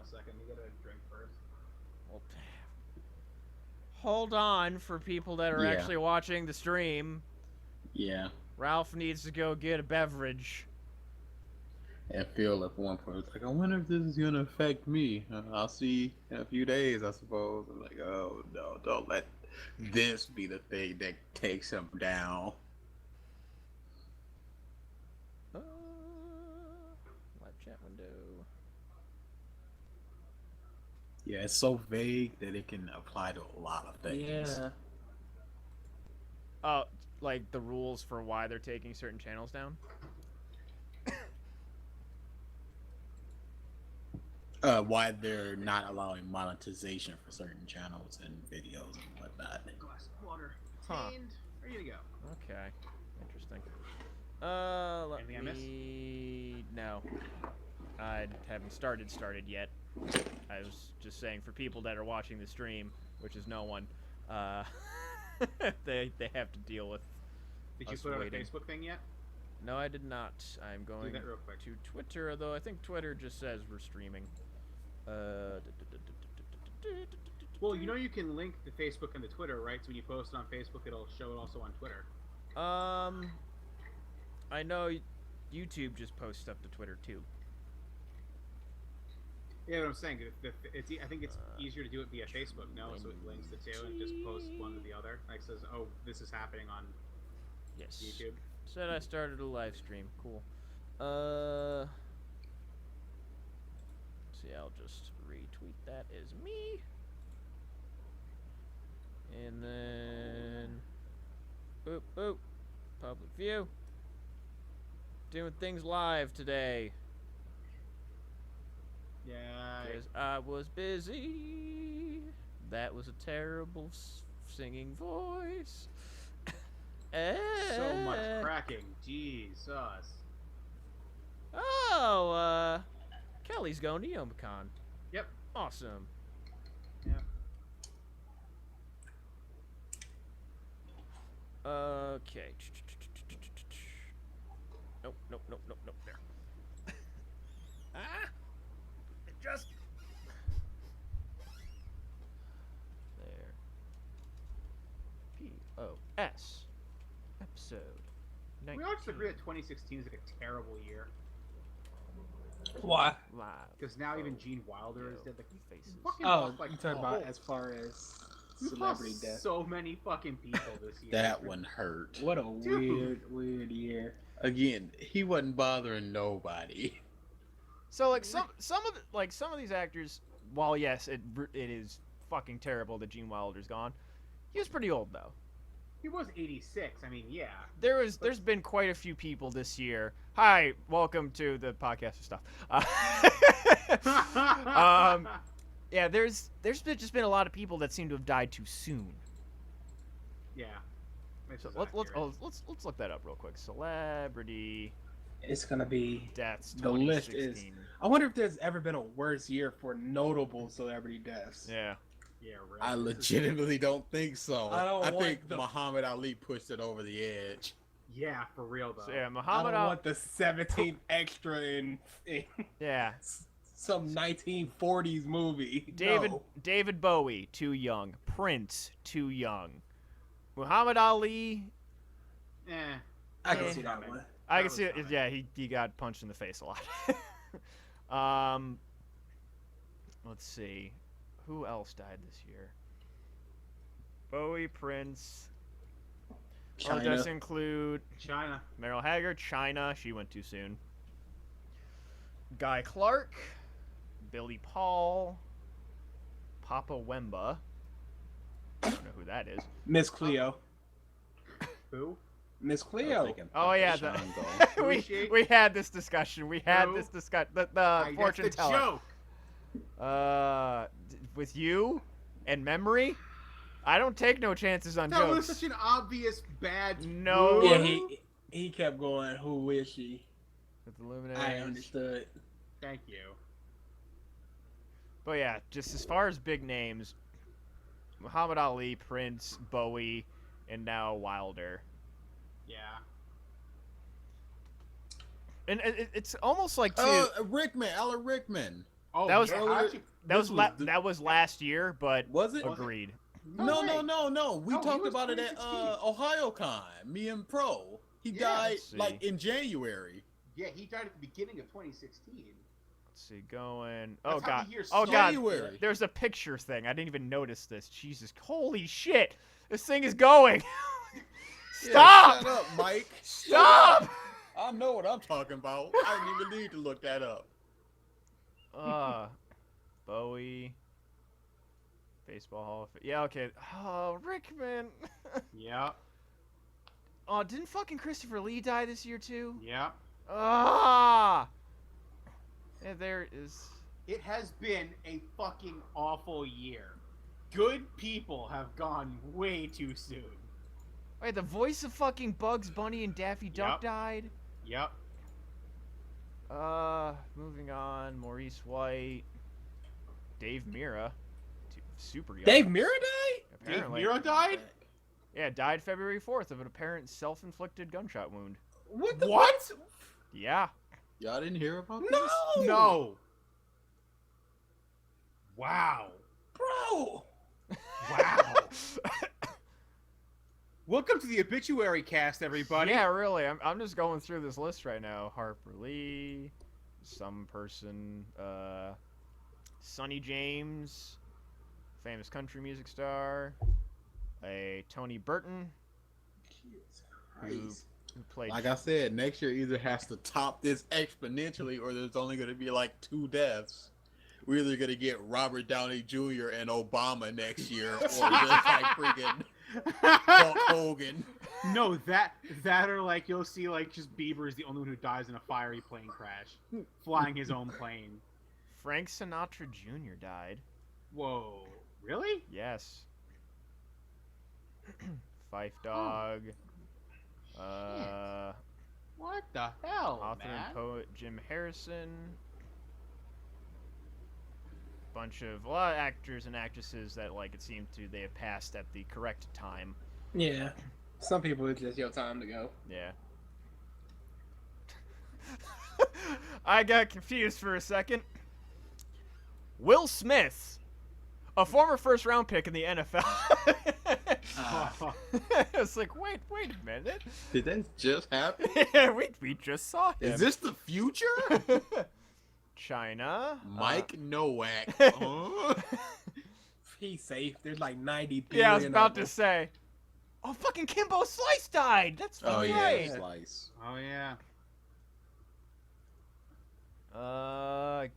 second. You get a drink first. Well, hold on for people that are Yeah. actually watching the stream. Yeah. Ralph needs to go get a beverage. And Phil at one point was like, I wonder if this is gonna affect me. I'll see in a few days, I suppose. I'm like, oh no, don't let this be the thing that takes him down. Live chat window. Yeah, it's so vague that it can apply to a lot of things. Yeah. Oh, like the rules for why they're taking certain channels down? Why they're not allowing monetization for certain channels and videos and whatnot. Glass of water. Huh. And ready to go. Okay. Interesting. Let Anything I me... No. I haven't started yet. I was just saying for people that are watching the stream, which is no one, they have to deal with Did you us put out waiting. a Facebook thing yet? No, I did not. I'm going that real quick. to Twitter, although I think Twitter just says we're streaming. Well, you know you can link the Facebook and the Twitter, right? So when you post it on Facebook, it'll show it also on Twitter. I know YouTube just posts stuff to Twitter too. Yeah, what I'm saying, I think it's easier to do it via Facebook, no? So it links the two and just posts one to the other. Like says, oh, this is happening on Yes. YouTube. Said I started a live stream. Cool. See, I'll just retweet that as me. And then... Boop, boop. Public view. Doing things live today. Yeah. Because I was busy. That was a terrible singing voice. So much cracking. Jesus. Oh, Kelly's going to Youmacon. Yep. Awesome. Yep. Okay. Nope, nope, nope, nope, nope. There. Just there. POS episode. We all just agree that 2016 is like a terrible year. Why? Live. Because now even Gene Wilder is dead. Like, Faces. fucking Oh, lost, like, you talking a about whole- as far as we celebrity lost death? so many fucking people this year. That one hurt. What a Dude. weird year. Again, he wasn't bothering nobody. So like some of these actors, while yes, it is fucking terrible that Gene Wilder's gone. He was pretty old though. He was 86. I mean, yeah. There's been quite a few people this year. Hi, welcome to the podcast and stuff. Yeah, there's just been a lot of people that seem to have died too soon. Yeah. This So is let's accurate. let's look that up real quick. Celebrity It's gonna be. deaths. The list 2016. I wonder if there's ever been a worse year for notable celebrity deaths. Yeah. Yeah, really. I This is- legitimately don't think so. I don't want think the- Muhammad Ali pushed it over the edge. Yeah, for real though. So yeah, I Muhammad don't Ali. want the 17th extra in Yeah. some 1940s movie. David No. David Bowie, too young. Prince, too young. Muhammad Ali, Eh. I can Eh. see that one. I can was see it. fine. Yeah, he got punched in the face a lot. Let's see, who else died this year? Bowie, Prince. China. Does include China. Meryl Haggard, China. She went too soon. Guy Clark, Billy Paul, Papa Wemba. I don't know who that is. Miss Cleo. Who? Miss I was Cleo. thinking Oh Papa yeah, Shango. we Who is she? we had this discussion. We had Who? this discussion. The That's fortune the teller. joke. With you and memory, I don't take no chances on That was jokes. such an obvious bad. No. move. Yeah, he kept going. Who is she? With the Luminaries. I understood. Thank you. But yeah, just as far as big names, Muhammad Ali, Prince, Bowie, and now Wilder. Yeah. And it's almost like too. Rickman, Alan Rickman. Oh, That was- yeah, Earlier- actually, That was last year, but Was it? agreed. No, way. no. We No, he talked was about it at 2016. OhioCon. Me and Pro. He Yeah. died Let's see. like in January. Yeah, he died at the beginning of 2016. Let's see, going. That's Oh how god. the year Oh started. god. January. There's a picture thing. I didn't even notice this. Jesus. Holy shit. This thing is going. Yeah, Stop. shut up, Mike. Stop. I know what I'm talking about. I didn't even need to look that up. Bowie. Baseball Hall of Fame. Yeah, okay. Oh, Rickman. Yeah, Oh, didn't fucking Christopher Lee die this year too? yeah. Ah. Yeah, there is. It has been a fucking awful year. Good people have gone way too soon. Wait, the voice of fucking Bugs Bunny and Daffy Duck Yep. died? Yep. Moving on. Maurice White. Dave Mira. Super young. Dave Mirra died? Dave Apparently. Miro died? Yeah, died February 4th of an apparent self-inflicted gunshot wound. What the What? Yeah. Y'all didn't hear about No! this? No. Wow. Bro! Wow. Welcome to the obituary cast, everybody. Yeah, really. I'm just going through this list right now. Harper Lee, some person, Sonny James, famous country music star, a Tony Burton, Jesus who Christ. played. Like I said, next year either has to top this exponentially or there's only going to be like 2 deaths. We're either going to get Robert Downey Jr. and Obama next year or just like freaking Hulk Hogan. No, that or like you'll see like just Bieber is the only one who dies in a fiery plane crash, flying his own plane. Frank Sinatra Jr. died. Whoa, really? Yes. Fife Dog. What the hell, Author man? and poet Jim Harrison. A lot of actors and actresses that like it seemed to they have passed at the correct time. Yeah. Some people, it's just your time to go. Yeah. I got confused for a second. Will Smith, a former first-round pick in the NFL. It's like, wait a minute. Did that just happen? Yeah, we just saw him. Is this the future? China? Mike Nowak. Huh? He's safe. There's like 90 billion. Yeah, I was about of to them. say. Oh, fucking Kimbo Slice died. That's Oh fucking yeah, right. Slice. Oh yeah.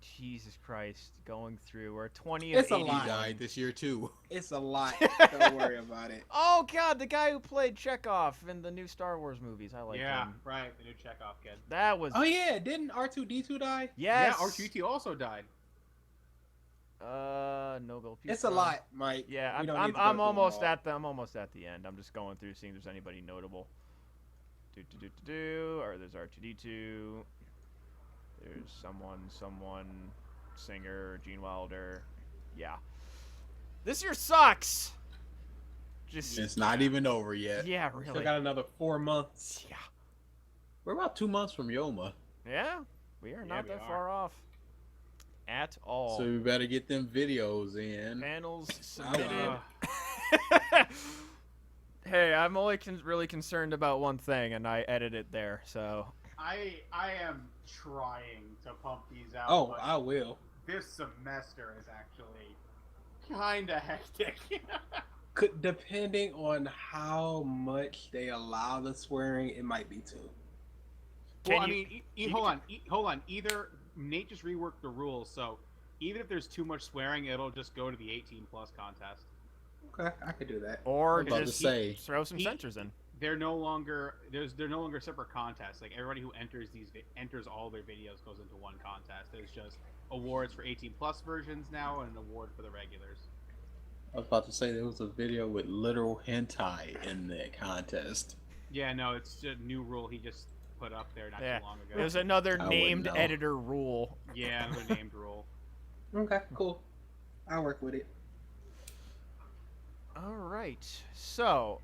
Jesus Christ. Going through. We're 20 It's of a 80. He lot. died this year too. It's a lot. Don't worry about it. Oh, God. The guy who played Chekhov in the new Star Wars movies. I like Yeah, him. right. The new Chekhov kid. That was. Oh yeah, didn't R2D2 die? Yes. Yeah, R2D2 also died. Nobel Peace It's a Prize. lot, Mike. Yeah, We don't I'm need to go through them almost all. I'm almost at the end. I'm just going through seeing if there's anybody notable. Or there's R2D2. There's someone, singer, Gene Wilder. Yeah. This year sucks. Just It's not even over yet. yeah, Still really. got another 4 months. Yeah. We're about 2 months from Yoma, Yeah, we are not we that are. far off at all. so we better get them videos in. Panels will. submitted. Hey, I'm only really concerned about one thing, and I edit it there. So I am trying to pump these out. Oh, but I will. this semester is actually kinda hectic. Depending on how much they allow the swearing, it might be too. Can Well, I you- mean, hold on. Either Nate just reworked the rules, so even if there's too much swearing, it'll just go to the 18+ contest. Okay, I could do that. or I'm about to just say, throw some he- censors in. They're no longer separate contests. Like everybody who enters enters all their videos goes into one contest. There's just awards for 18+ versions now and an award for the regulars. I was about to say there was a video with literal hentai in the contest. Yeah, no, it's a new rule he just put up there not Yeah. too long ago. There's another I wouldn't named know. editor rule. Yeah, another named rule. Okay, cool. I'll work with it. All right. So,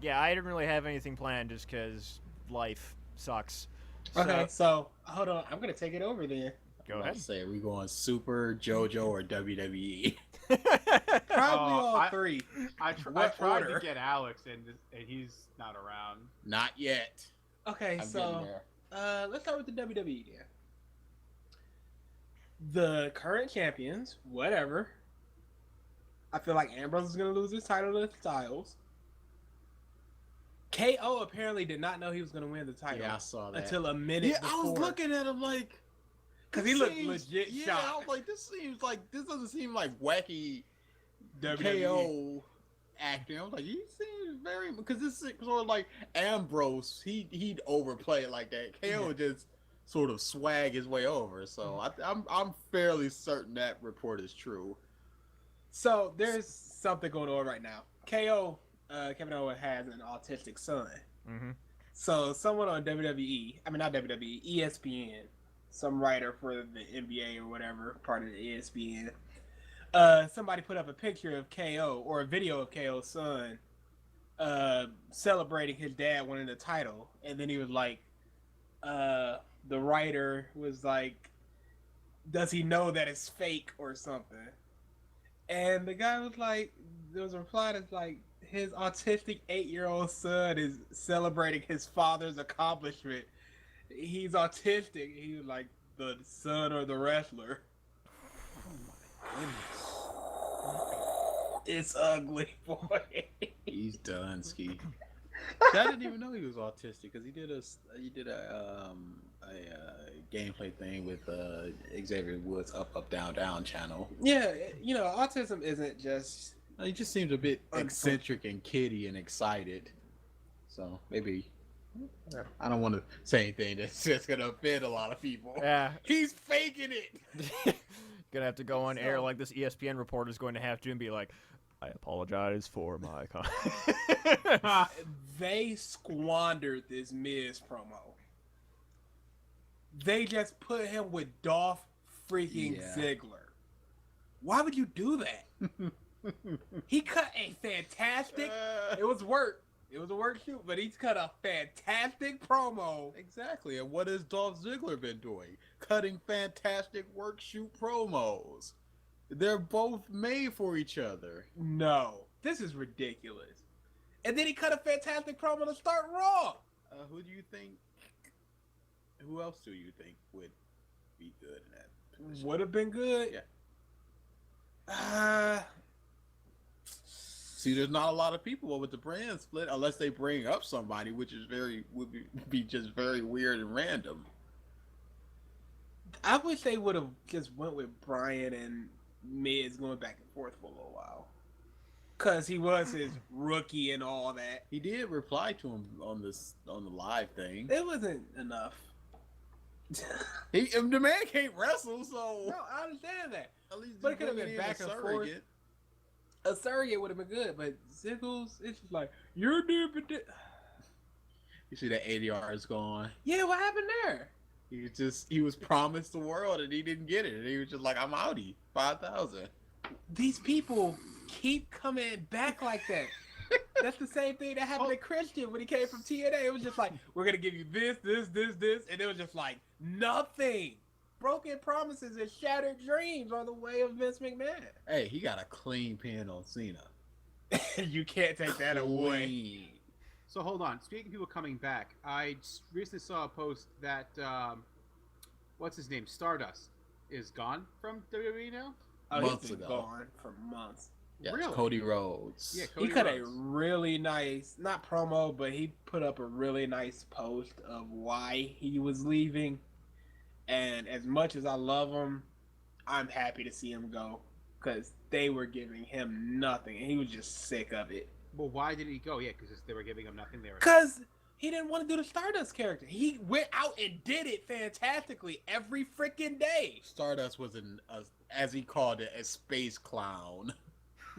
yeah, I didn't really have anything planned just because life sucks. So, Okay, so hold on. I'm gonna take it over then. Go I'm about ahead. to say, are we going Super, JoJo, or WWE? Probably Oh, all three. I What tried order? to get Alex, and he's not around. Not yet. Okay, I'm getting so there. let's start with the WWE then. The current champions, whatever. I feel like Ambrose is gonna lose his title to Styles. KO apparently did not know he was gonna win the title Yeah, I saw that. until a minute Yeah, before. I was looking at him like, because this he looked seems- legit Yeah, shocked. I was like, this doesn't seem like wacky WWE. KO acting. I was like, he seems very, because this is sort of like Ambrose. He'd overplay it like that. KO would just sort of swag his way over. So I'm fairly certain that report is true. So there's something going on right now. KO, Kevin Owens has an autistic son. Mm-hmm. So someone on WWE, I mean not WWE, ESPN, some writer for the NBA or whatever, part of the ESPN, somebody put up a picture of KO or a video of KO's son celebrating his dad winning the title, and then he was like, the writer was like, does he know that it's fake or something? And the guy was like, there was a reply that's like, his autistic 8-year-old son is celebrating his father's accomplishment. He's autistic. He was like the son or the wrestler. It's ugly, boy. He's done, Ski. I didn't even know he was autistic because he did a gameplay thing with Xavier Woods' Up Down Down channel. Yeah, you know, autism isn't just. He just seems a bit eccentric and kiddie and excited. So maybe I don't want to say anything that's just gonna offend a lot of people. Yeah. He's faking it. Gonna have to go on air So- like this ESPN reporter is going to have to and be like, I apologize for my They squandered this Miz promo. They just put him with Dolph freaking Yeah. Ziggler. Why would you do that? He cut a fantastic. It was work. It was a work shoot, but he's cut a fantastic promo. Exactly. And what has Dolph Ziggler been doing? Cutting fantastic work shoot promos. They're both made for each other. No, this is ridiculous. And then he cut a fantastic promo to start Raw. Who do you think? Who else do you think would be good in that position? Would have been good. Yeah. See, there's not a lot of people with the brand split unless they bring up somebody, which is would be just very weird and random. I wish they would have just went with Bryan and Miz going back and forth for a little while. Cause he was his rookie and all that. He did reply to him on the live thing. It wasn't enough. The man can't wrestle, so No, I understand that. at least But it could have bring been in a back and forth. surrogate. A surrogate would have been good, but Ziggles, it's just like, you're different. You see that ADR is gone. Yeah, what happened there? He was promised the world and he didn't get it. And he was just like, I'm outie. 5,000. These people keep coming back like that. That's the same thing that happened to Christian when he came from TNA. It was just like, we're going to give you this, and it was just like, nothing. Broken promises and shattered dreams are the way of Vince McMahon. Hey, he got a clean pin on Cena. You can't take that away. Clean. So hold on. Speaking of people coming back, I recently saw a post that what's his name, Stardust, is gone from WWE now. Oh, Months he's been ago. gone for months. Yes, Really? Cody Rhodes. Yeah, He Cody cut a Rhodes. really nice, not promo, but he put up a really nice post of why he was leaving. And as much as I love him, I'm happy to see him go because they were giving him nothing, and he was just sick of it. Well, why did he go? Yeah, because they were giving him nothing. They were. Because he didn't want to do the Stardust character. He went out and did it fantastically every freaking day. Stardust was as he called it, a space clown.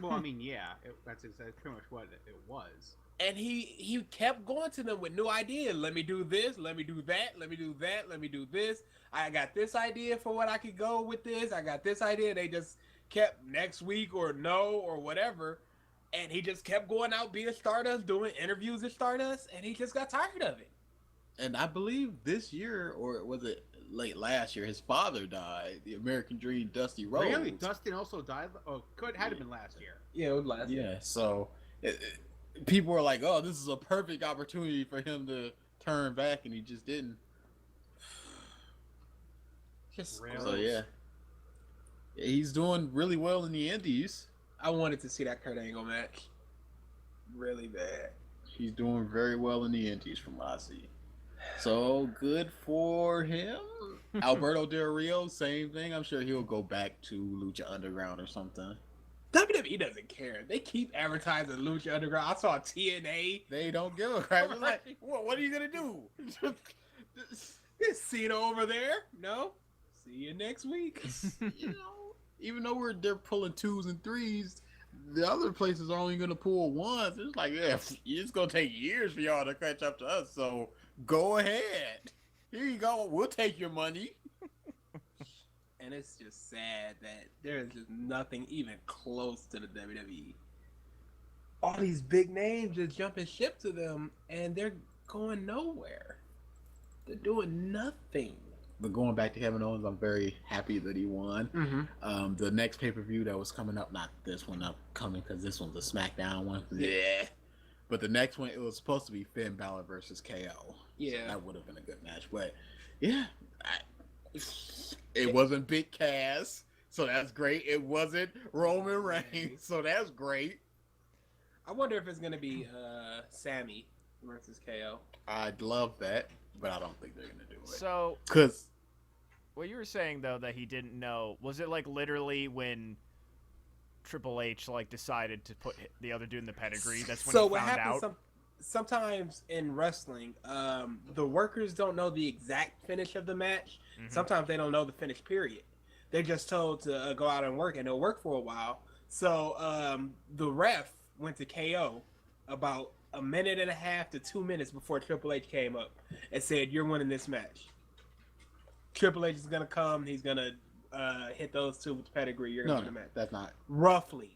Well, I mean, yeah, that's pretty much what it was. And he kept going to them with new ideas. Let me do this. Let me do that. Let me do that. Let me do this. I got this idea for what I could go with this. I got this idea. They just kept next week or no or whatever. And he just kept going out being Stardust, doing interviews at Stardust. And he just got tired of it. And I believe this year, or was it late last year. His father died. The American Dream, Dusty Rhodes. Really? Dustin also died? Oh, could had been last year. Yeah, it was last. Yeah. So people were like, "Oh, this is a perfect opportunity for him to turn back," and he just didn't. Just Really? So yeah, he's doing really well in the Indies. I wanted to see that Kurt Angle match. Really bad. He's doing very well in the Indies from what I see. So good for him. Alberto Del Rio, same thing. I'm sure he'll go back to Lucha Underground or something. WWE doesn't care. They keep advertising Lucha Underground. I saw TNA. They don't give a crap. They're like, what are you gonna do? Is Cena over there? No. See you next week. You know, even though they're pulling 2s and 3s, the other places are only gonna pull 1s. It's like, yeah, it's gonna take years for y'all to catch up to us. So go ahead. Here you go. We'll take your money. And it's just sad that there is just nothing even close to the WWE. All these big names just jumping ship to them, and they're going nowhere. They're doing nothing. But going back to Kevin Owens, I'm very happy that he won. Mm-hmm. The next pay-per-view that was coming up, not this one upcoming because this one's a SmackDown one. Yeah. But the next one, it was supposed to be Finn Balor versus KO. Yeah. So that would have been a good match. But yeah, it wasn't Big Cass, so that's great. It wasn't Roman Reigns, so that's great. I wonder if it's going to be Sammy versus KO. I'd love that, but I don't think they're gonna do it. So, Because what you were saying though that he didn't know, was it like literally when Triple H like decided to put the other dude in the pedigree? That's when So he what found happens out. sometimes in wrestling, the workers don't know the exact finish of the match. Mhm. Sometimes they don't know the finish period. They're just told to go out and work, and they'll work for a while. So the ref went to KO about a minute and a half to 2 minutes before Triple H came up and said, "You're winning this match. Triple H is gonna come. He's gonna hit those two with the pedigree. You're gonna win the match." that's not. Roughly.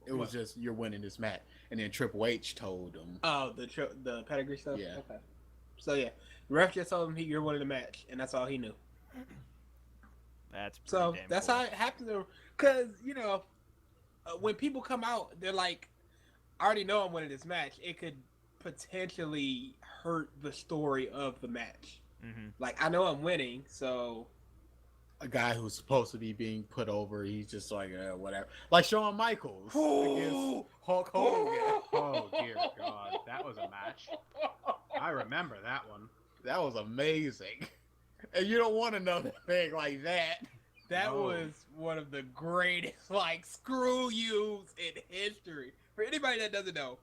It was just you're winning this match, and then Triple H told him. Oh, the pedigree stuff. Yeah. Okay. So yeah, the ref just told him you're winning the match, and that's all he knew. That's pretty So damn that's cool. how it happens. Because when people come out, they're like, "I already know I'm winning this match." It could potentially hurt the story of the match. Mhm. Like, I know I'm winning, so A guy who's supposed to be being put over, he's just like whatever. Like Shawn Michaels against Hulk Hogan. Oh dear God, that was a match. I remember that one. That was amazing. And you don't want another thing like that. that No. was one of the greatest like screw yous in history. For anybody that doesn't know,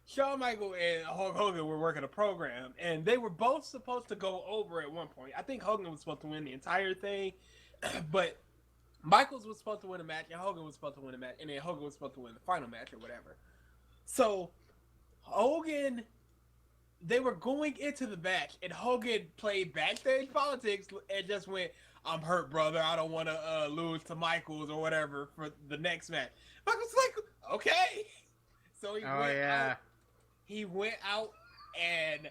Shawn Michaels and Hulk Hogan were working a program, and they were both supposed to go over at one point. I think Hogan was supposed to win the entire thing, but Michaels was supposed to win a match, and Hogan was supposed to win a match, and then Hogan was supposed to win the final match or whatever. So Hogan, they were going into the match, and Hogan played backstage politics and just went, "I'm hurt, brother. I don't want to lose to Michaels or whatever for the next match." Michaels like, "Okay." So he went out and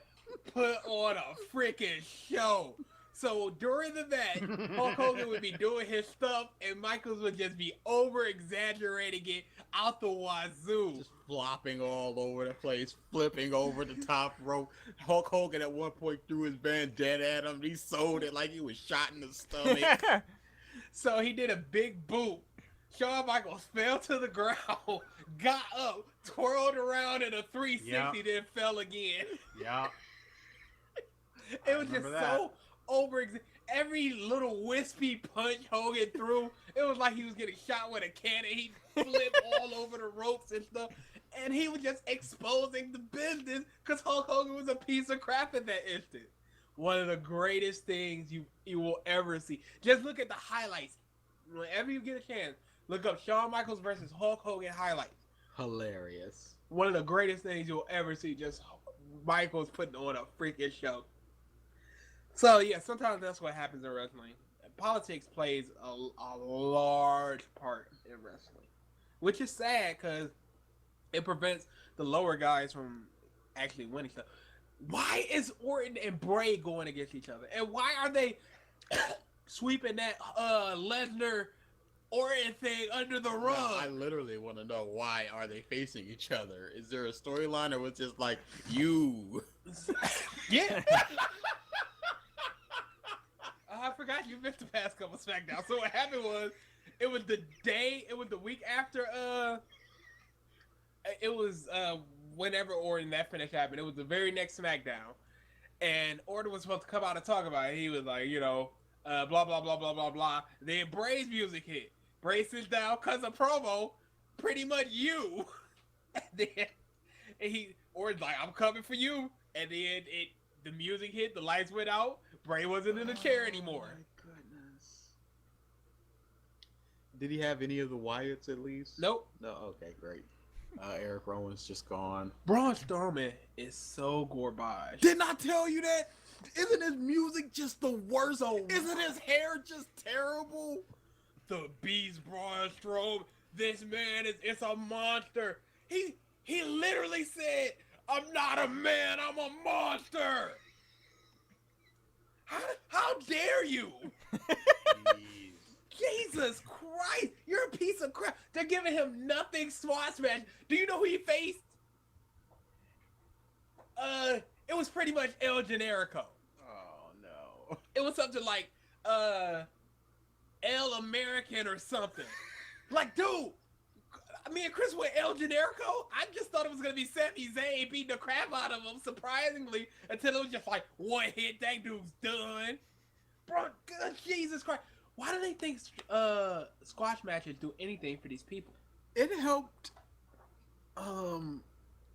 put on a freaking show. So during the match, Hulk Hogan would be doing his stuff, and Michaels would just be over exaggerating it out the wazoo. Just flopping all over the place, flipping over the top rope. Hulk Hogan at one point threw his bandana at him. He sold it like he was shot in the stomach. So he did a big boot. Shawn Michaels fell to the ground, got up, twirled around in a 360, Yep. then fell again. Yeah. It was just remember that. so over. Every little wispy punch Hogan threw, it was like he was getting shot with a cannon. He flipped all over the ropes and stuff. And he was just exposing the business because Hulk Hogan was a piece of crap at that instant. One of the greatest things you will ever see. Just look at the highlights. Whenever you get a chance, look up Shawn Michaels versus Hulk Hogan highlights. Hilarious. One of the greatest things you'll ever see. Just Michaels putting on a freaking show. So yeah, sometimes that's what happens in wrestling. Politics plays a large part in wrestling, which is sad because it prevents the lower guys from actually winning stuff. Why is Orton and Bray going against each other, and why are they? sweeping that Lesnar Orton thing under the rug. No, I literally want to know, why are they facing each other? Is there a storyline, or was it just like you? Yeah. I forgot you missed the past couple SmackDown. So what happened was, it was the week after whenever Orton that finish happened. It was the very next SmackDown, and Orton was supposed to come out and talk about it. He was like, blah blah blah blah blah blah. Then Bray's music hit. Bray sits down, cuts a promo, pretty much you. And then Orton's like, I'm coming for you. And then the music hit, the lights went out. Bray wasn't in the chair anymore. Oh my goodness. Did he have any of the Wyatts at least? Nope. No. Okay, great. Eric Rowan's just gone. Braun Strowman is so garbage. Didn't I tell you that? Isn't his music just the worst? Isn't his hair just terrible? The Beast Braun Strowman. This man it's a monster. He literally said, I'm not a man, I'm a monster. How dare you? Jesus Christ, you're a piece of crap. They're giving him nothing squash match. Do you know who he faced? It was pretty much El Generico. Oh no. It was something like El American or something. Like, dude, me and Chris went El Generico. I just thought it was gonna be Sami Zayn beating the crap out of him, surprisingly, until it was just like one hit, that dude's done. Bro, God, Jesus Christ. Why do they think squash matches do anything for these people? It helped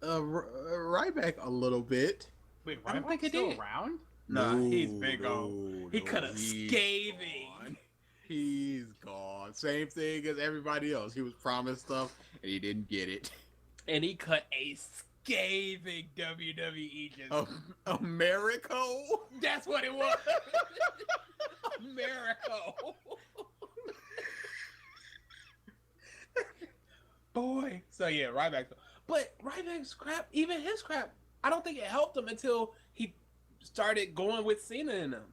Ryback a little bit. Wait, I don't Ryback's think it still did. around? Nah, he's No, big on. no, He cut a he's scathing. gone. He's gone. Same thing as everybody else. He was promised stuff and he didn't get it. And he cut a scathing WWE just. Americo? That's what it was. Americo. Boy. So yeah, Ryback. But Ryback's crap, even his crap, I don't think it helped him until he started going with Cena in them.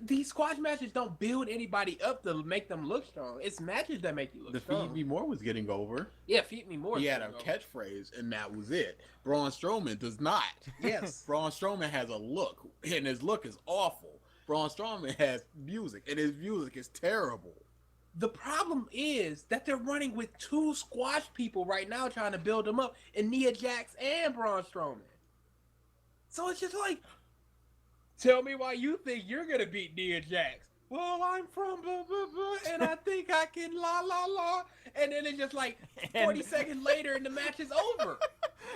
These squash matches don't build anybody up to make them look strong. It's matches that make you look The strong. Feed Me More was getting over. Yeah, Feed Me More. He had a catchphrase and that was it. Braun Strowman does not. Yes. Braun Strowman has a look and his look is awful. Braun Strowman has music and his music is terrible. The problem is that they're running with two squash people right now trying to build them up, and Nia Jax and Braun Strowman. So it's just like, tell me why you think you're gonna beat Nia Jax. Well, I'm from blah blah blah, and I think I can la la la, and then it's just like 40 seconds later, and the match is over.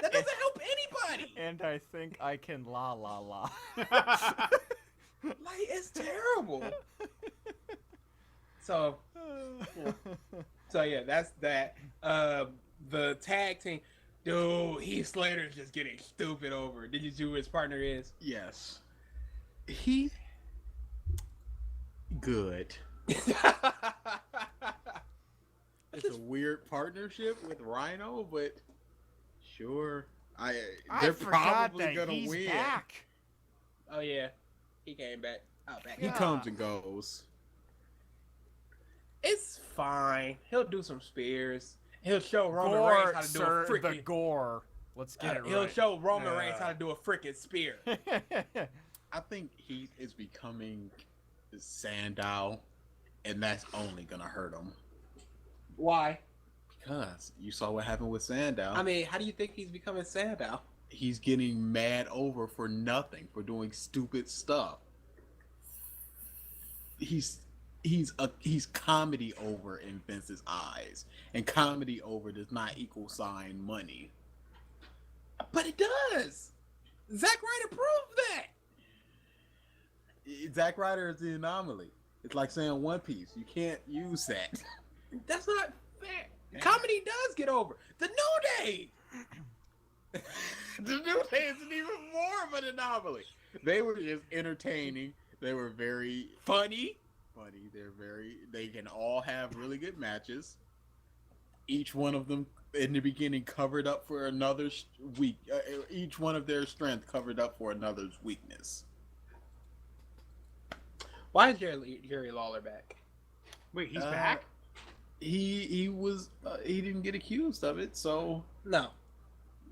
That doesn't help anybody. And I think I can la la la. Like, it's terrible. So, yeah, that's that. The tag team, dude, Heath Slater's just getting stupid over. Did you see who his partner is? Yes. He good. It's a weird partnership with Rhino, but sure. I They're forgot probably that gonna he's win. back. Oh yeah, he came back. Oh, back. He Yeah. comes and goes. It's fine. He'll do some spears. He'll show Roman Gore, Reigns how to do sir, a the freaking. gore. Let's get it He'll right. show Roman Reigns how to do a freaking spear. I think he is becoming Sandow, and that's only gonna hurt him. Why? Because you saw what happened with Sandow. I mean, how do you think he's becoming Sandow? He's getting mad over for nothing, for doing stupid stuff. He's comedy over in Vince's eyes, and comedy over does not equal sign money. But it does. Zack Ryder proved that. Zack Ryder is the anomaly. It's like saying One Piece. You can't use that. That's not fair. Comedy does get over. The New Day. The New Day isn't even more of an anomaly. They were just entertaining. They were very Funny. They can all have really good matches. Each one of them in the beginning covered up for another's weak. Each one of their strength covered up for another's weakness. Why is Jerry Lawler back? Wait, he's back? He was he didn't get accused of it, so No,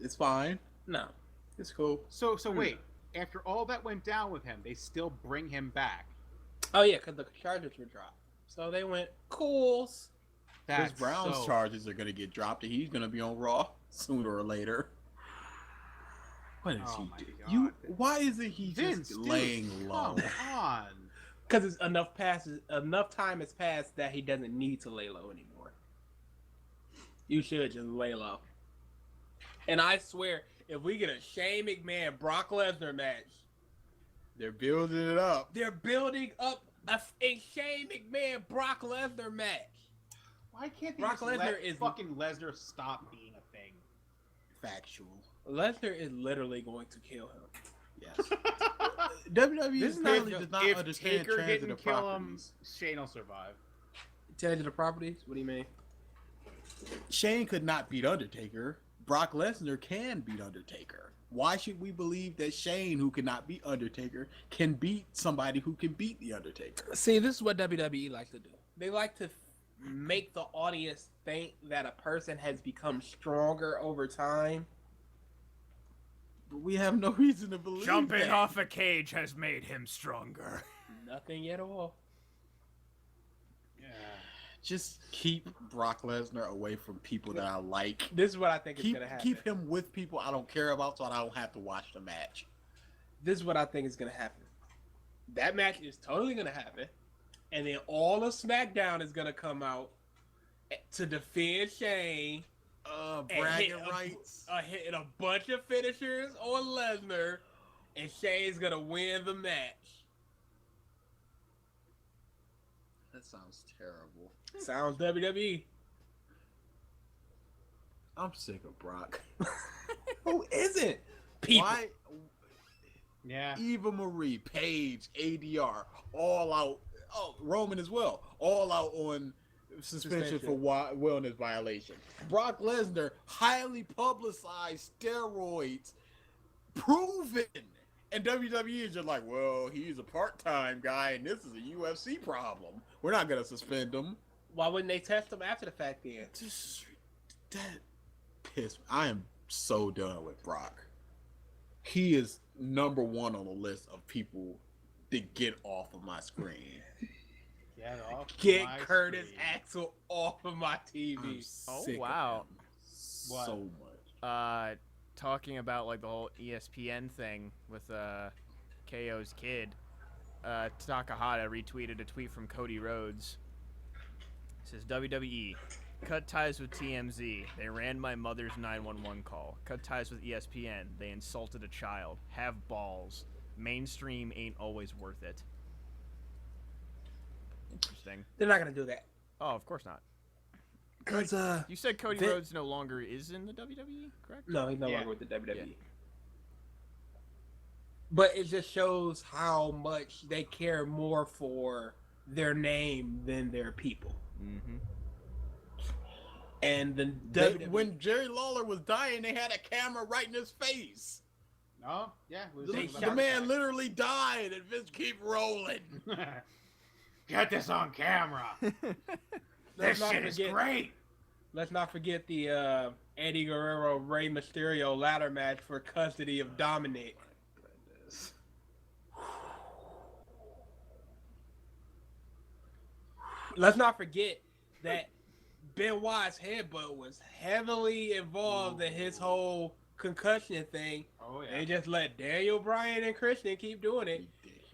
it's fine. no. It's cool. So wait. After all that went down with him, they still bring him back. Oh yeah, because the charges were dropped. So they went cools. Chris Brown's charges are gonna get dropped, and he's gonna be on Raw sooner or later. What is Oh he my doing? God. Why isn't he Vince, just dude, laying low? Come on. Because it's enough time has passed that he doesn't need to lay low anymore. You should just lay low. And I swear, if we get a Shane McMahon Brock Lesnar match, They're building it up. they're building up a Shane McMahon Brock Lesnar match. Why can't they Brock just let Lesnar is- fucking Lesnar stop being a thing? Factual. Lesnar is literally going to kill him. Yes. WWE This is apparently not- does not If understand Taker didn't transitive kill him, properties. Shane will survive. Tangible properties? What do you mean? Shane could not beat Undertaker. Brock Lesnar can beat Undertaker. Why should we believe that Shane, who cannot beat Undertaker, can beat somebody who can beat the Undertaker? See, this is what WWE likes to do. They like to make the audience think that a person has become stronger over time. But we have no reason to believe Jumping that. off a cage has made him stronger. Nothing at all. Yeah. Just keep Brock Lesnar away from people that I like. This is what I think is Keep going to happen. keep him with people I don't care about, so I don't have to watch the match. This is what I think is going to happen. That match is totally going to happen. And then all of SmackDown is going to come out to defend Shane. And Bragging hit rights. hitting a bunch of finishers on Lesnar. And Shane's going to win the match. That sounds terrible. Sounds WWE. I'm sick of Brock. Who isn't? People. Why? Yeah. Eva Marie, Paige, ADR, all out. Oh, Roman as well. All out on suspension for wellness violation. Brock Lesnar, highly publicized steroids, proven. And WWE is just like, well, he's a part-time guy, and this is a UFC problem. We're not going to suspend him. Why wouldn't they test him after the fact then? Just, that pissed me. I am so done with Brock. He is number one on the list of people to get off of my screen. Get off Get my Curtis screen. Axel off of my I'm TV. Oh, sick of wow. him What? so much. Talking about like the whole ESPN thing with KO's kid, Takahata retweeted a tweet from Cody Rhodes. It says, WWE, cut ties with TMZ. They ran my mother's 911 call. Cut ties with ESPN. They insulted a child. Have balls. Mainstream ain't always worth it. Interesting. They're not gonna do that. Oh, of course not. Cause You said Cody They- Rhodes no longer is in the WWE, correct? no, he's no Yeah. longer with the WWE. Yeah. But it just shows how much they care more for their name than their people. Mm-hmm. And the They- WWE, when Jerry Lawler was dying, they had a camera right in his face. No? Yeah. we were The, talking They about the shot man that. literally died, and Vince keep rolling. Get this on camera. let's This not shit is forget- great. Let's not forget the Eddie Guerrero Rey Mysterio ladder match for custody of Dominic. Let's not forget that Benoit's headbutt was heavily involved in his whole concussion thing. Oh They yeah. just let Daniel Bryan and Christian keep doing it.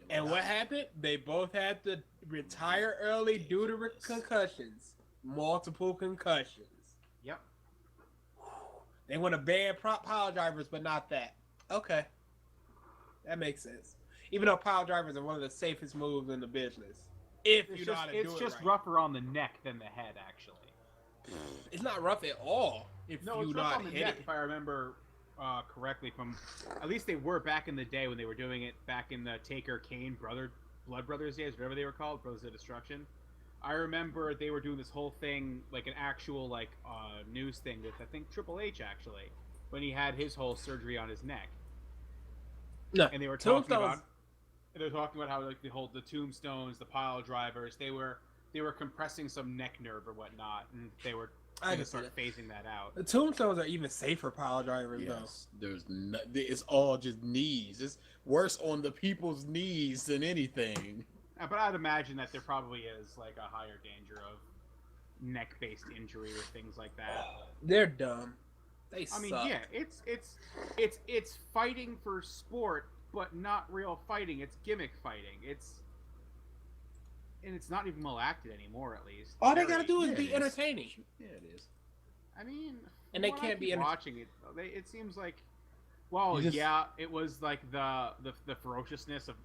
And what happened? They both had to retire early due to concussions. Multiple concussions. Yep. They want to ban pile drivers, but not that. Okay. That makes sense. Even though pile drivers are one of the safest moves in the business. If It's you know just, how to it's do it just right. rougher on the neck than the head, actually. It's not rough at all. If No, you it's know rough how on to the hit neck, it. if I remember correctly. From at least they were back in the day when they were doing it back in the Taker Kane Blood Brothers days, whatever they were called, Brothers of Destruction. I remember they were doing this whole thing, like an actual news thing with I think Triple H actually, when he had his whole surgery on his neck, No, and they were talking Tombstone's- about. they're talking about how like the tombstones, the pile drivers, they were compressing some neck nerve or whatnot, and they were I going can to see start that. phasing that out. The tombstones are even safer pile drivers Yes, it's all just knees. It's worse on the people's knees than anything. But I'd imagine that there probably is like a higher danger of neck-based injury or things like that. though. They're dumb. They I suck. mean, yeah, it's fighting for sport, but not real fighting. It's gimmick fighting. And it's not even well acted anymore, at least. All they gotta do is Yeah, be it is. entertaining. Yeah, it is. I mean, And they from what I can't be keep enter- watching it. It seems like, well, You just- yeah, it was like the ferociousness of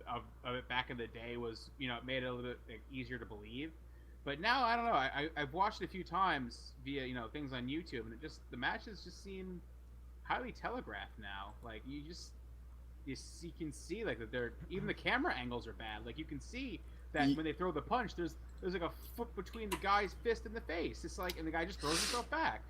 it back in the day was, you know, it made it a little bit like, easier to believe. But now I don't know. I've watched it a few times via things on YouTube, and the matches just seem highly telegraphed now. Like you can see like that they're even the camera angles are bad. Like you can see that when they throw the punch, there's like a foot between the guy's fist and the face. It's like, and the guy just throws himself back.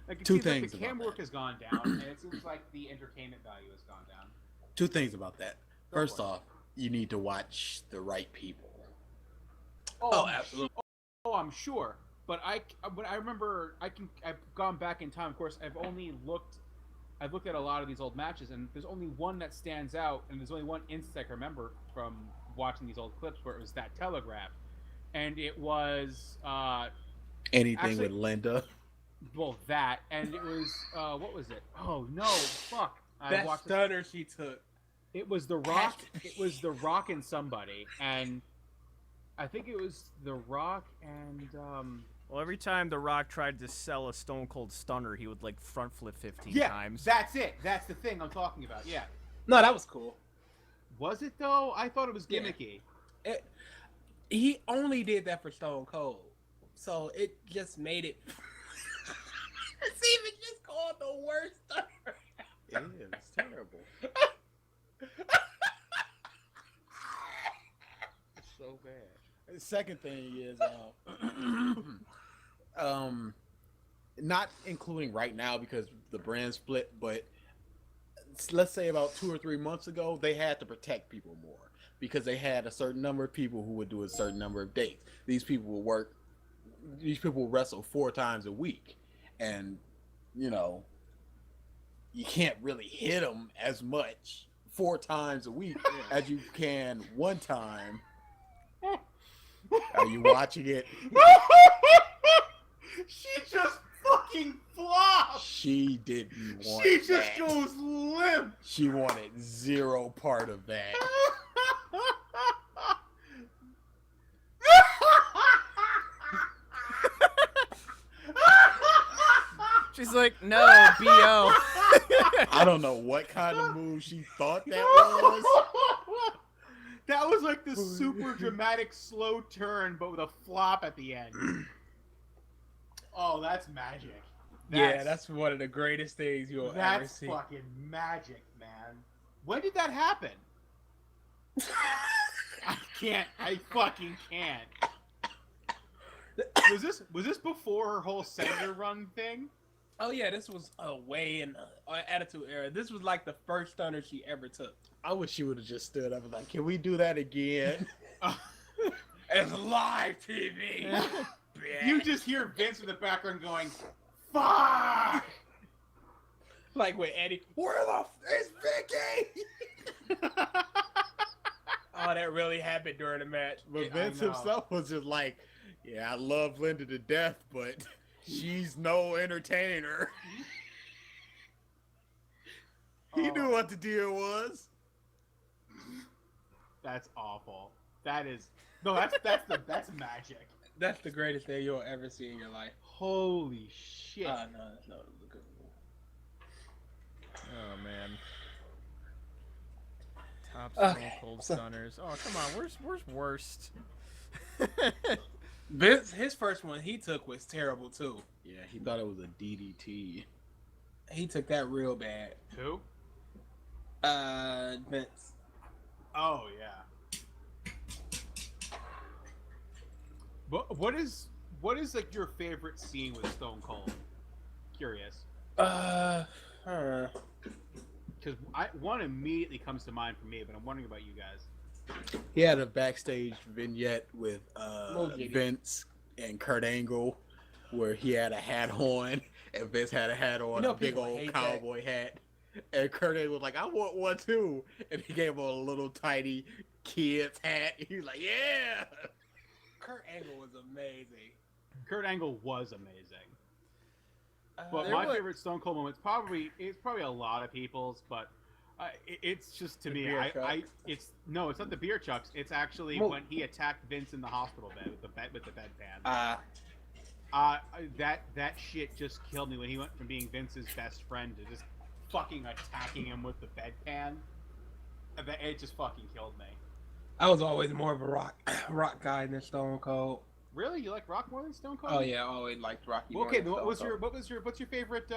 Like it Two seems like things the about camera that. work has gone down, and it seems like the entertainment value has gone down. Two things about that. Go First for it. off, you need to watch the right people. Oh, absolutely. Oh, I'm sure. But I remember I've gone back in time. Of course, I've looked at a lot of these old matches, and there's only one that stands out, and there's only one instance I can remember from watching these old clips where it was that telegraph, and it was Anything Actually- with Linda. well that, and it was what was it? Oh no, fuck! I That watched it. stunner she took. It was The Rock. It was The Rock and somebody, and I think it was The Rock and Well, every time The Rock tried to sell a Stone Cold Stunner, he would like front flip 15 yeah, times. that's it. That's the thing I'm talking about. Yeah. No, that was cool. Was it though? I thought it was Yeah. gimmicky. He only did that for Stone Cold, so it just made it. It's even just called the worst stunner. It is. It's terrible. It's so bad. The second thing is, not including right now because the brand split, but let's say about 2 or 3 months ago, they had to protect people more because they had a certain number of people who would do a certain number of dates. These people will wrestle 4 times a week, and you can't really hit them as much 4 times a week as you can one time. Are you watching it? She just fucking flopped. She didn't want She just that. goes limp. She wanted zero part of that. She's like, no, B.O. I don't know what kind of move she thought that was. That was like the super dramatic slow turn, but with a flop at the end. Oh, that's magic. Yeah, that's one of the greatest things you'll ever That's see. fucking magic, man. When did that happen? I fucking can't. Was this before her whole senator run thing? Oh yeah, this was way in Attitude Era. This was like the first stunner she ever took. I wish she would have just stood up and like, can we do that again? It's live TV. You just hear Vince in the background going, "Fuck!" Like with Eddie, where the is Vicky? Oh, that really happened during the match. But Yeah, I Vince know. himself was just like, yeah, I love Linda to death, but she's no entertainer. He knew what the deal was. That's awful. That's magic. That's the greatest thing you'll ever see in your life. Holy shit! No, that's not a good one. Oh man. Top Stone Okay, Cold so- Stunners. Oh come on, where's worst? Vince, his first one he took was terrible too. Yeah, he thought it was a DDT. He took that real bad. Who? Vince. Oh yeah. What is like your favorite scene with Stone Cold? Curious, I don't know. because one immediately comes to mind for me, but I'm wondering about you guys. He had a backstage vignette with Little Vince and Kurt Angle, where he had a hat on, and Vince had a hat on, know a big people old hate cowboy hat. And Kurt Angle was like, "I want one too," and he gave him a little tiny kid's hat. He was like, "Yeah." Kurt Angle was amazing. Kurt Angle was amazing. But There my was- favorite Stone Cold moment it's probably a lot of people's, but it's just to The me, beer truck? it's not the beer chucks. It's actually Well- when he attacked Vince in the hospital bed with the bedpan. That shit just killed me when he went from being Vince's best friend to just fucking attacking him with the bedpan. It just fucking killed me. I was always more of a rock guy than Stone Cold. Really, you like Rock more than Stone Cold? Oh yeah, I always liked Rocky. Well, more okay, than what was Stone your Cold. what's your favorite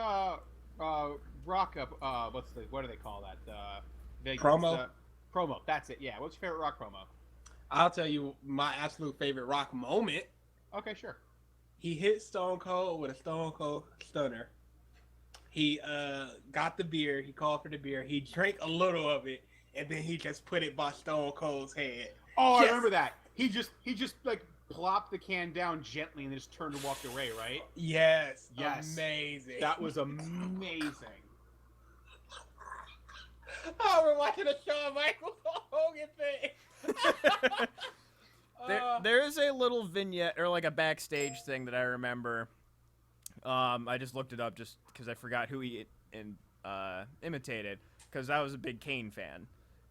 rock up? What do they call that? Vegas, Promo? Promo. That's it. Yeah. What's your favorite rock promo? I'll tell you my absolute favorite Rock moment. Okay, sure. He hit Stone Cold with a Stone Cold Stunner. He got the beer. He called for the beer. He drank a little of it, and then he just put it by Stone Cold's head. Oh, I Yes. remember that. He just like plopped the can down gently and then just turned and walked away. Right. Yes, Yes. amazing. That was amazing. Oh, we're watching a Shawn Michaels Hogan thing. There is a little vignette or like a backstage thing that I remember. I just looked it up just because I forgot who he imitated because I was a big Kane fan,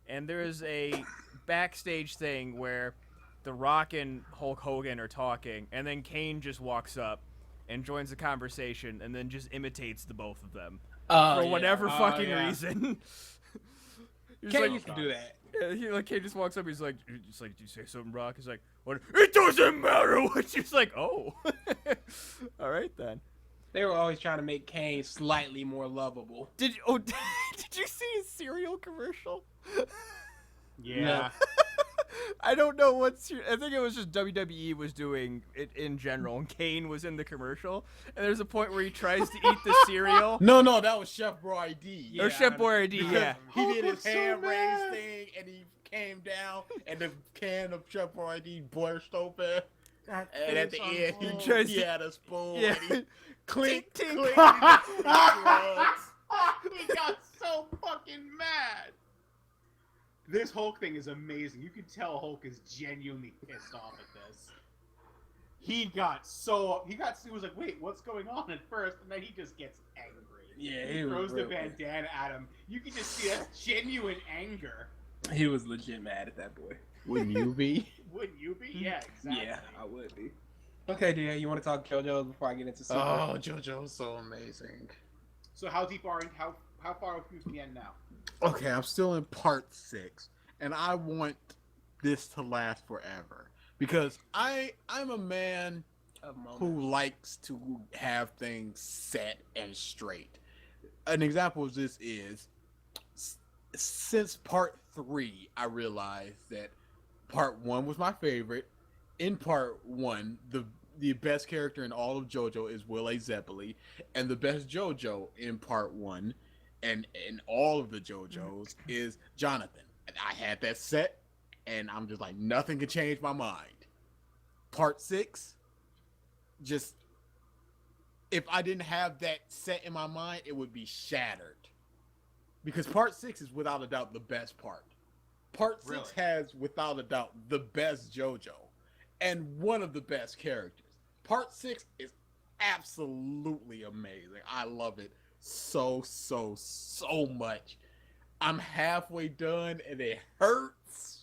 and there is a backstage thing where The Rock and Hulk Hogan are talking, and then Kane just walks up and joins the conversation, and then just imitates the both of them for whatever Oh, fucking yeah. reason. He's Kane like, used to do that. yeah, Kane just walks up. He's like, "Did you say something, Rock?" He's like, "What? It doesn't matter what." She's like, "Oh, all right then." They were always trying to make Kane slightly more lovable. Did you see his cereal commercial? Yeah. I don't know what's. I think it was just WWE was doing it in general, and Kane was in the commercial. And there's a point where he tries to eat the cereal. No, that was Chef Boyardee. Yeah, or Chef Boyardee, Because yeah. he did Hulk his was so hand raise mad. thing, and he came down, and the can of Chef Boyardee burst open. And at the end, He tries he to- had a spoon. Yeah. And he clink, Tink, tink. clink. He got so fucking mad. This Hulk thing is amazing. You can tell Hulk is genuinely pissed off at this. He was like, wait, what's going on at first? And then he just gets angry. Yeah, He he was throws the real pissed. bandana at him. You can just see that genuine anger. He was legit mad at that boy. Wouldn't you be? Wouldn't you be? Yeah, exactly. Yeah, I would be. Okay, DA, you want to talk JoJo's before I get into Super? Oh, JoJo's so amazing. So how deep are how far are you from the end now? Okay, I'm still in part 6, and I want this to last forever because I'm a man Of moments. who likes to have things set and straight. An example of this is since part 3, I realized that part 1 was my favorite. In part 1, the best character in all of JoJo is Will A. Zeppeli, and the best JoJo in part 1 and in all of the JoJos is Jonathan. And I had that set, and I'm just like, nothing can change my mind. Part 6, just if I didn't have that set in my mind, it would be shattered. Because part 6 is without a doubt the best part. Part 6 Really? has without a doubt the best JoJo and one of the best characters. Part 6 is absolutely amazing. I love it so much. I'm halfway done and it hurts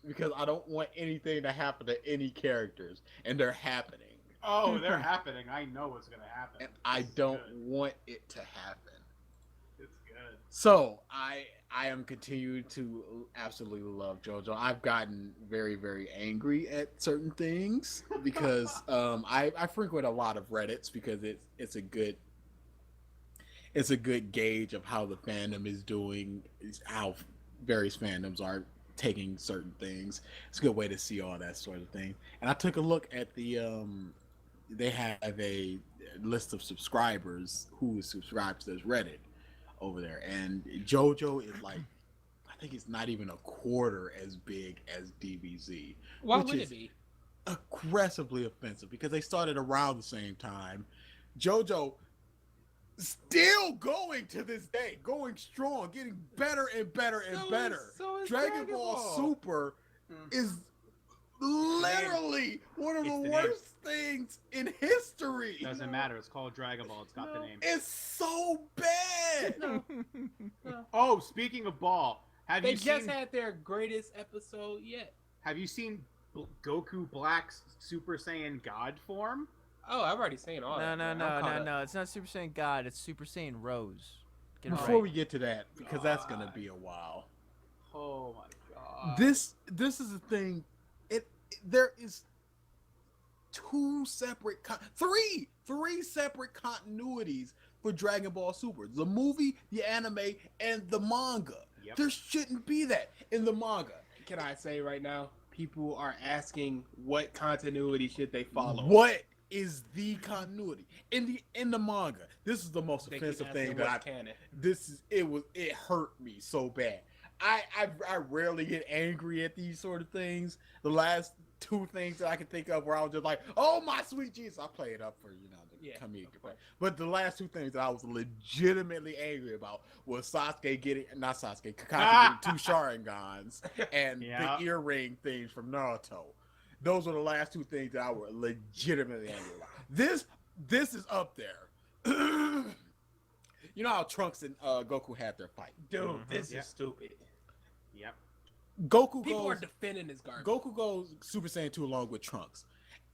because I don't want anything to happen to any characters, and they're happening. Oh, they're happening. I know what's gonna happen. And I This is don't good. want it to happen. It's good. So I am continuing to absolutely love JoJo. I've gotten very angry at certain things because I frequent a lot of Reddits because it's a good gauge of how the fandom is doing, how various fandoms are taking certain things. It's a good way to see all that sort of thing. And I took a look at the they have a list of subscribers who subscribe to this Reddit over there, and JoJo is like, I think it's not even a quarter as big as DBZ. Why which would is it be? aggressively offensive because they started around the same time. JoJo still going to this day, going strong, getting better and better and better. So is Dragon Ball Super is literally one of It's the the name. worst things in history. Doesn't matter. It's called Dragon Ball. It's got the name. It's so bad. Oh, speaking of Ball, have They you just seen? had their greatest episode yet. Have you seen Goku Black's Super Saiyan God form? Oh, I've already seen all No, that. no, man. no, I'm caught no, up. no. It's not Super Saiyan God. It's Super Saiyan Rose. Get it Before right. we get to that, because that's gonna be a while. Oh my god. This is the thing. There is three separate continuities for Dragon Ball Super: the movie, the anime, and the manga. Yep. There shouldn't be that in the manga. Can I say right now, people are asking what continuity should they follow? What is the continuity in the manga? This is the most They keep offensive asking thing that what's canon. it hurt me so bad. I rarely get angry at these sort of things. The last two things that I can think of where I was just like, oh my sweet Jesus, I play it up for the comedic of part. course. But the last two things that I was legitimately angry about was Kakashi getting two Sharingans and Yeah. the earring things from Naruto. Those were the last two things that I were legitimately angry about. This is up there. You know how Trunks and Goku had their fight. Dude, this Yeah. is stupid. Yep. Goku People are goes defending this garbage. Goku goes Super Saiyan 2 along with Trunks,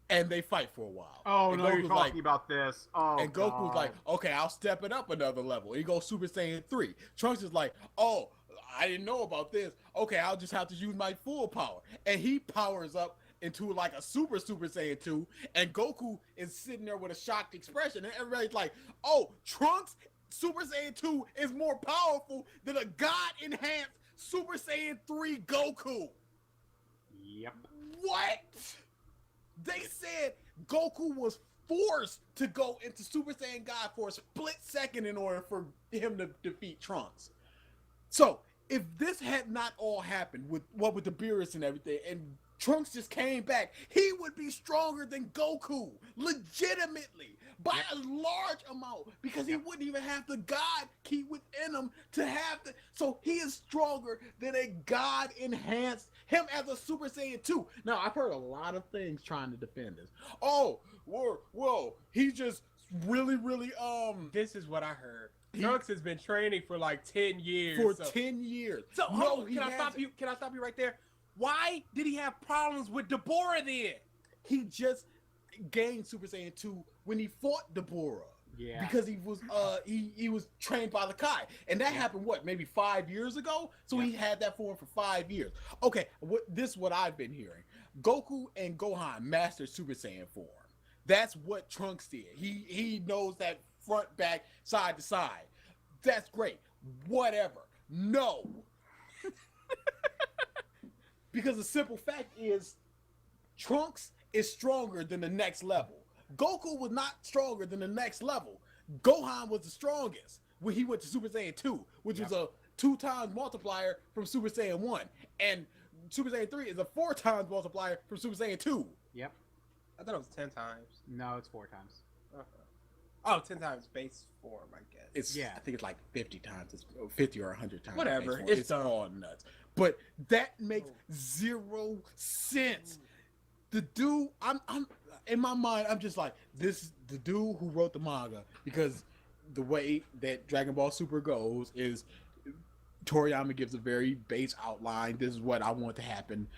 and they fight for a while. Oh and no, you're Goku's talking like, about this. Oh. and Goku's God. like, okay, I'll step it up another level. He goes Super Saiyan 3. Trunks is like, oh, I didn't know about this. Okay, I'll just have to use my full power. And he powers up into like a Super Saiyan 2, and Goku is sitting there with a shocked expression, and everybody's like, oh, Trunks Super Saiyan 2 is more powerful than a God-enhanced Super Saiyan 3 Goku. Yep. What? They said Goku was forced to go into Super Saiyan God for a split second in order for him to defeat Trunks. So, if this had not all happened with the Beerus and everything, and Trunks just came back, he would be stronger than Goku, legitimately, by a large amount, because he wouldn't even have the God key within him to have the. So he is stronger than a God enhanced him as a Super Saiyan 2. Now I've heard a lot of things trying to defend this. Oh, whoa, he just really, This is what I heard. He- Trunks has been training for like 10 years. for so- 10 years. So No, hold on, he can I stop hasn't. you? Can I stop you right there? Why did he have problems with Deborah then? He just gained Super Saiyan 2 when he fought Deborah. Yeah. Because he was trained by the Kai, and that happened maybe 5 years ago. So he had that form for 5 years. Okay, this is what I've been hearing. Goku and Gohan mastered Super Saiyan form. That's what Trunks did. He knows that front, back, side to side. That's great. Whatever. No. Because the simple fact is, Trunks is stronger than the next level. Goku was not stronger than the next level. Gohan was the strongest when he went to Super Saiyan 2, which was a 2 times multiplier from Super Saiyan 1. And Super Saiyan 3 is a 4 times multiplier from Super Saiyan 2. Yep. I thought it was 10 times. No, it's 4 times. Oh, 10 times base form, I guess. I think it's like 50 times, 50 or 100 times. Whatever, base form. it's It's dumb. all nuts. But that makes zero sense. The dude, I'm in my mind, I'm just like, this the dude who wrote the manga, because the way that Dragon Ball Super goes is Toriyama gives a very base outline. This is what I want to happen.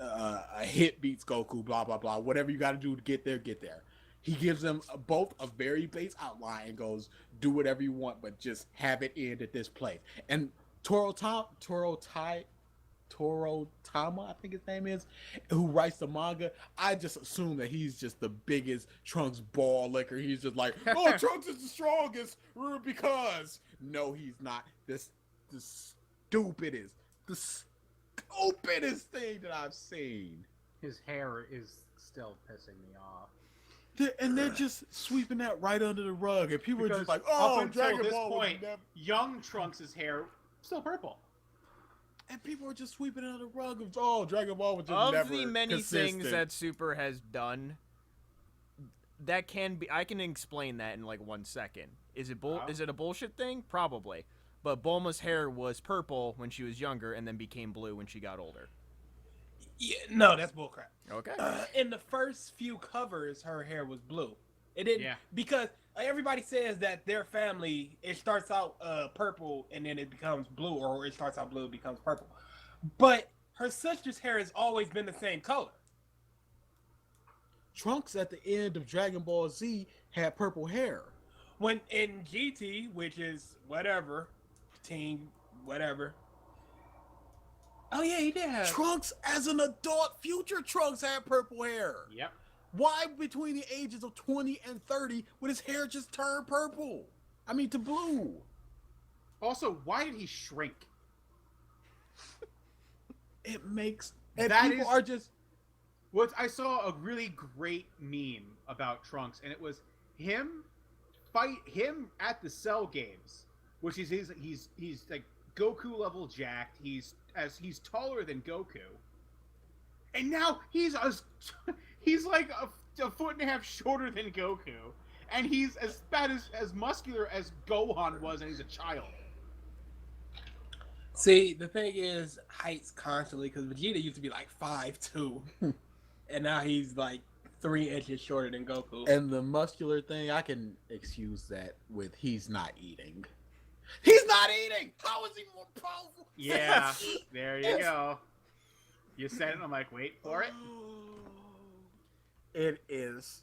A hit beats Goku, blah blah blah. Whatever you got to do to get there, get there. He gives them both a very base outline and goes, do whatever you want, but just have it end at this place. And Toro Tama, I think his name is, who writes the manga, I just assume that he's just the biggest Trunks ball licker. He's just like, oh, Trunks is the strongest because no, he's not. The stupidest thing that I've seen. His hair is still pissing me off. They're just sweeping that right under the rug, and people are Because just like, up "Oh, until Dragon this Ball." point, young Trunks' hair still purple. And people are just sweeping it under the rug of, oh, Dragon Ball was just Of never the many consistent. things that Super has done, that can be, I can explain that in like 1 second. Is it Wow. is it a bullshit thing? Probably. But Bulma's hair was purple when she was younger and then became blue when she got older. Yeah, no, that's bullcrap. Okay. In the first few covers, her hair was blue. It didn't Yeah. because everybody says that their family it starts out purple and then it becomes blue, or it starts out blue and becomes purple. But her sister's hair has always been the same color. Trunks at the end of Dragon Ball Z had purple hair. When in GT, which is whatever, team whatever. Oh yeah, he did have. Trunks as an adult, future Trunks had purple hair. Yep. Why between the ages of 20 and 30 would his hair just turn purple? I mean to blue. Also, why did he shrink? It makes and That people is- are just I saw a really great meme about Trunks, and it was him at the Cell games, which is he's like Goku level jacked. He's taller than Goku, and now he's like a foot and a half shorter than Goku, and he's as bad as muscular as Gohan was, and he's a child. See, the thing is, heights constantly because Vegeta used to be like 5'2", and now he's like 3 inches shorter than Goku. and the muscular thing, I can excuse that with he's not eating. He's not eating! How is he more powerful? Yeah, there you go. You said it. I'm like, wait for it. It is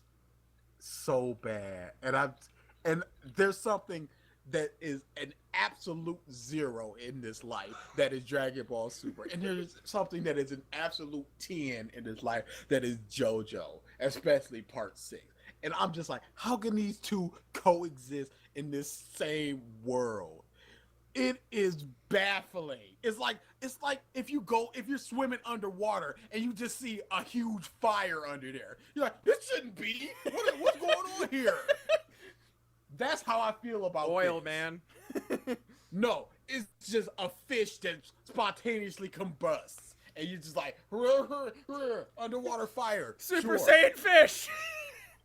so bad. And there's something that is an absolute 0 in this life that is Dragon Ball Super. And there's something that is an absolute 10 in this life that is JoJo, especially part 6. And I'm just like, how can these two coexist in this same world? It is baffling. It's like if you're swimming underwater and you just see a huge fire under there. You're like, this shouldn't be. What's going on here? That's how I feel about Oil, things. man. No, it's just a fish that spontaneously combusts, and you're just like underwater fire. Super Sure. Saiyan fish.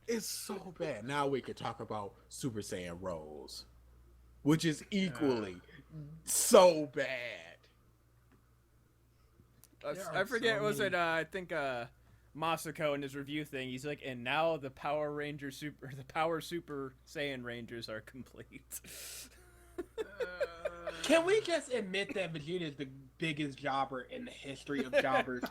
It's so bad. Now we can talk about Super Saiyan Rose, which is equally so bad. There I are forget. so Was many- it? I think Masako in his review thing. He's like, and now the Power Super Saiyan Rangers are complete. Can we just admit that Vegeta is the biggest jobber in the history of jobbers?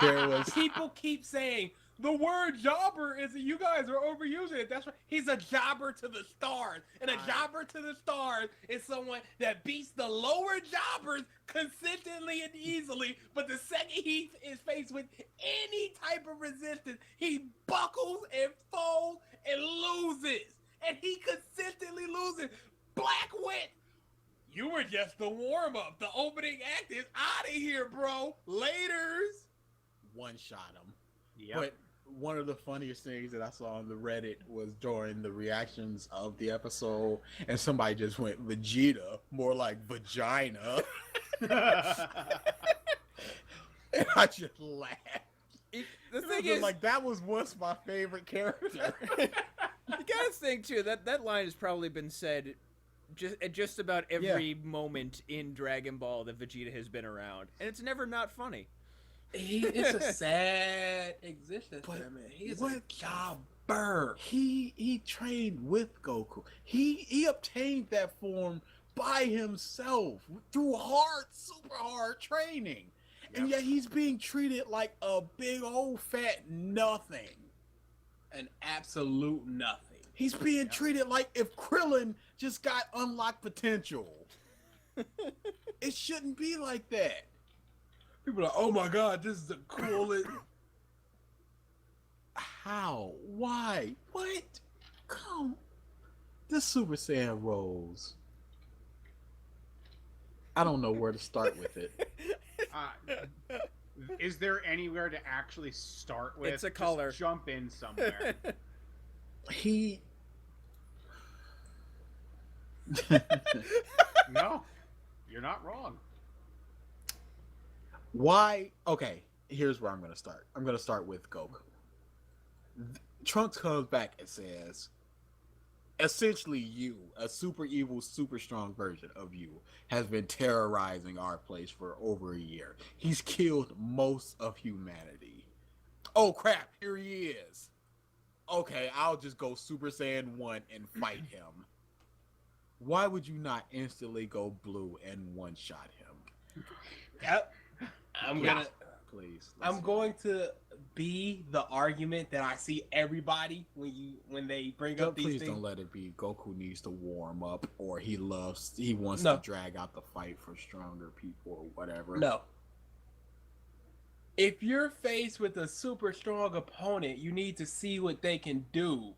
There was People keep saying the word jobber is you guys are overusing it. That's right. He's a jobber to the stars, and a jobber to the stars is someone that beats the lower jobbers consistently and easily. But the second he is faced with any type of resistance, he buckles and folds and loses, and he consistently loses. Black Wit. You were just the warm-up. The opening act is out of here, bro. Laters. one shot him. Yep. But one of the funniest things that I saw on the Reddit was during the reactions of the episode, and somebody just went Vegeta, more like vagina, and I just laughed. The It was thing just is, like that was once my favorite character. you gotta think too that line has probably been said just about every moment in Dragon Ball that Vegeta has been around, and it's never not funny. It's a sad existence, But man. He's what- a jobber. He trained with Goku. He obtained that form by himself through super hard training. And Yep. yet he's being treated like a big old fat nothing. An absolute nothing. He's being treated like if Krillin just got unlocked potential. It shouldn't be like that. People are like, oh my god, this is the coolest. How? Why? What? Come. The Super Saiyan Rose. I don't know where to start with it. Is there anywhere to actually start with? It's a Just color. jump in somewhere. He. No, you're not wrong. Why? Okay, here's where I'm gonna start. I'm gonna start with Goku. Trunks comes back and says, essentially, you, a super evil, super strong version of you, has been terrorizing our place for over a year. He's killed most of humanity. Oh crap! Here he is. Okay, I'll just go Super Saiyan 1 and fight him. Why would you not instantly go blue and one-shot him? Yep. Please. I'm going to be the argument that I see everybody when they bring up these Please things. don't let it be Goku needs to warm up, or he wants No. to drag out the fight for stronger people or whatever. No. If you're faced with a super strong opponent, you need to see what they can do.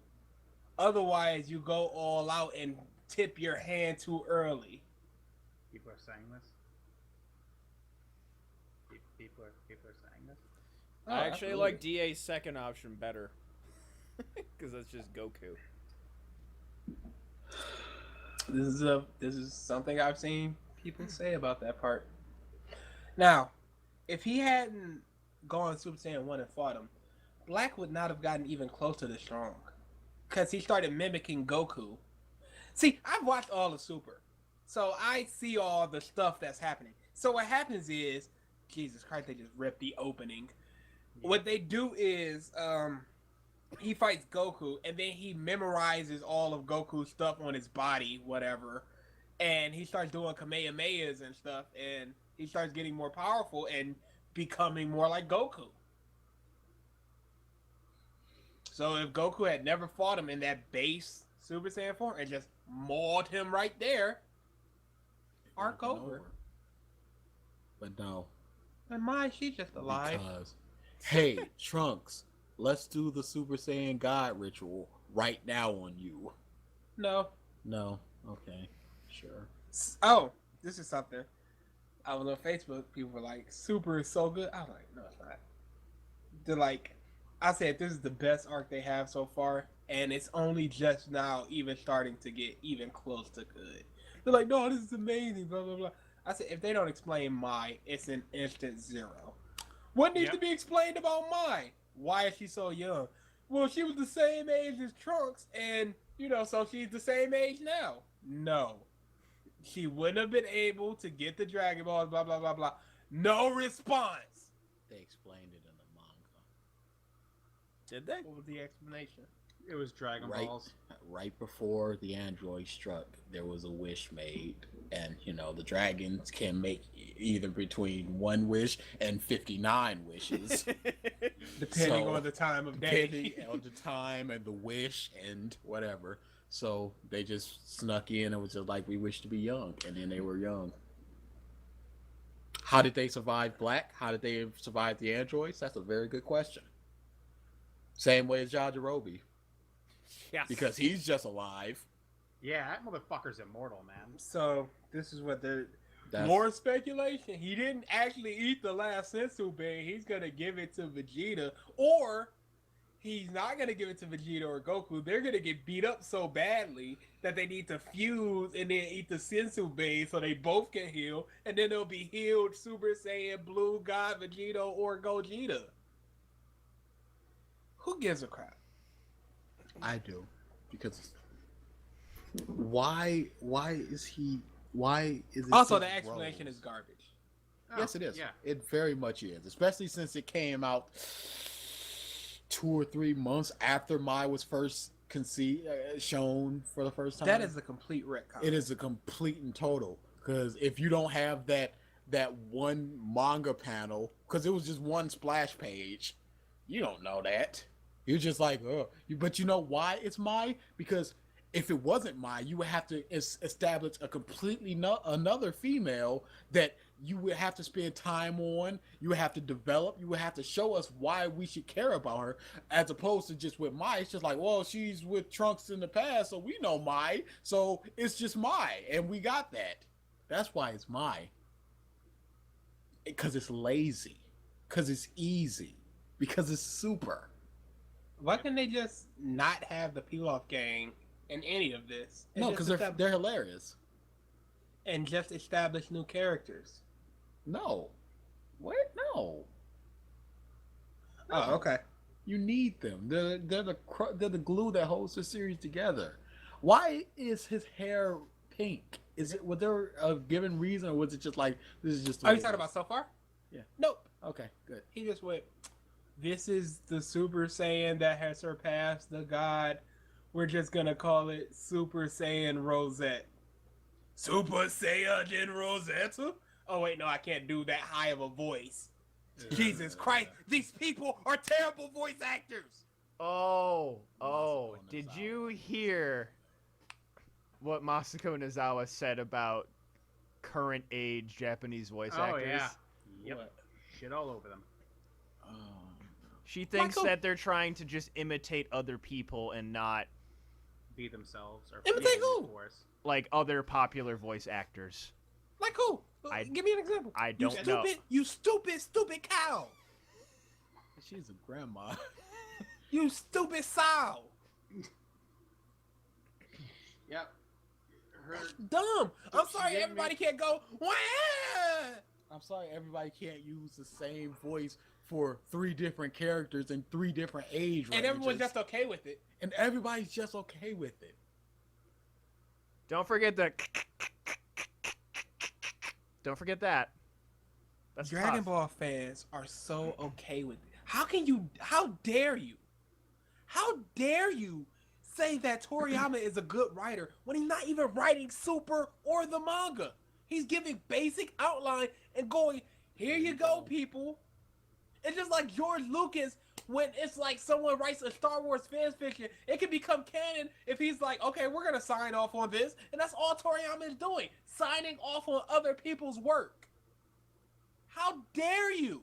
Otherwise, you go all out and tip your hand too early. People are saying this. People are saying this. Oh, I actually absolutely. like DA's second option better. Because that's just Goku. This is something I've seen people say about that part. Now, if he hadn't gone Super Saiyan 1 and fought him, Black would not have gotten even close to the strong. Because he started mimicking Goku. See, I've watched all of Super. So I see all the stuff that's happening. So what happens is, Jesus Christ, they just ripped the opening. What they do is, he fights Goku, and then he memorizes all of Goku's stuff on his body, whatever. And he starts doing Kamehamehas and stuff, and he starts getting more powerful and becoming more like Goku. So if Goku had never fought him in that base Super Saiyan 4 and just mauled him right there, arc over. But no. And my, she's just alive. Because, hey, Trunks, let's do the Super Saiyan God ritual right now on you. No. No. Okay. Sure. Oh, this is something. I was on Facebook. People were like, "Super is so good." I was like, "No, it's not." They're like, I said, "This is the best arc they have so far, and it's only just now even starting to get even close to good." They're like, "No, this is amazing." Blah blah blah. I said, "If they don't explain Mai, it's an instant zero. What needs to be explained about Mai? Why is she so young? Well, she was the same age as Trunks, and so she's the same age now. No." She wouldn't have been able to get the Dragon Balls, blah, blah, blah, blah. No response. They explained it in the manga. Did they? What was the explanation? It was Dragon Right. Balls. Right before the android struck, there was a wish made. And, the dragons can make either between 1 wish and 59 wishes. Depending So, on the time of day. Depending on the time and the wish and whatever. So they just snuck in and was just like, we wish to be young. And then they were young. How did they survive Black? How did they survive the androids? That's a very good question. Same way as Yajirobe. Yes. Because he's just alive. Yeah, that motherfucker's immortal, man. So, this is what the... That's, More speculation. He didn't actually eat the last Sensu Bean. He's going to give it to Vegeta. Or... he's not going to give it to Vegeta or Goku. They're going to get beat up so badly that they need to fuse and then eat the Sensu Bean so they both can heal. And then they'll be healed Super Saiyan Blue God Vegeta or Gogeta. Who gives a crap? I do. Because why is it Also, such the explanation roles? is garbage. Yes, it is. Yeah. It very much is. Especially since it came out 2 or 3 months after Mai was first shown for the first time. That is a complete retcon. It is a complete and total. Because if you don't have that one manga panel, because it was just one splash page, you don't know that. You're just like, oh. But you know why it's Mai? Because if it wasn't Mai, you would have to establish a completely another female that you would have to spend time on. You would have to develop. You would have to show us why we should care about her, as opposed to just with Mai. It's just like, well, she's with Trunks in the past, so we know Mai. So it's just Mai, and we got that. That's why it's Mai. Because it's lazy. Because it's easy. Because it's super. Why can't they just not have the Pilaf gang in any of this? And No, just because they're hilarious. and just establish new characters. No. What? No. Oh, okay. You need them. They're the glue that holds the series together. Why is his hair pink? Was there a given reason, or was it just like this is just? Are you talking about so far? Yeah. Nope. Okay, good. He just went. This is the Super Saiyan that has surpassed the God. We're just gonna call it Super Saiyan Rosette. Super Saiyan Rosetta? Oh wait, no, I can't do that high of a voice. Jesus Christ, these people are terrible voice actors. Oh, Masako did Nozawa. you hear what Masako Nozawa said about current age Japanese voice Oh actors? yeah. Yep. What? Shit all over them. She thinks Michael- that they're trying to just imitate other people and not Be themselves or Imitate be who? force. like other popular voice actors. Like who? I- Give me an example. I You don't know. stupid, you stupid cow. She's a grandma. You stupid sow. Yep. Her Dumb. I'm She sorry, didn't everybody make- can't go. Wah! I'm sorry, everybody can't use the same voice for 3 different characters in 3 different age ranges. And everyone's just okay with it. and everybody's just okay with it. Don't forget the. Don't forget that. That's Dragon tough. Ball fans are so okay with it. How dare you? How dare you say that Toriyama is a good writer when he's not even writing Super or the manga? He's giving basic outline and going, here you go, people. It's just like George Lucas when it's like someone writes a Star Wars fan fiction, it can become canon if he's like, okay, we're gonna sign off on this, and that's all Toriyama is doing, signing off on other people's work. How dare you?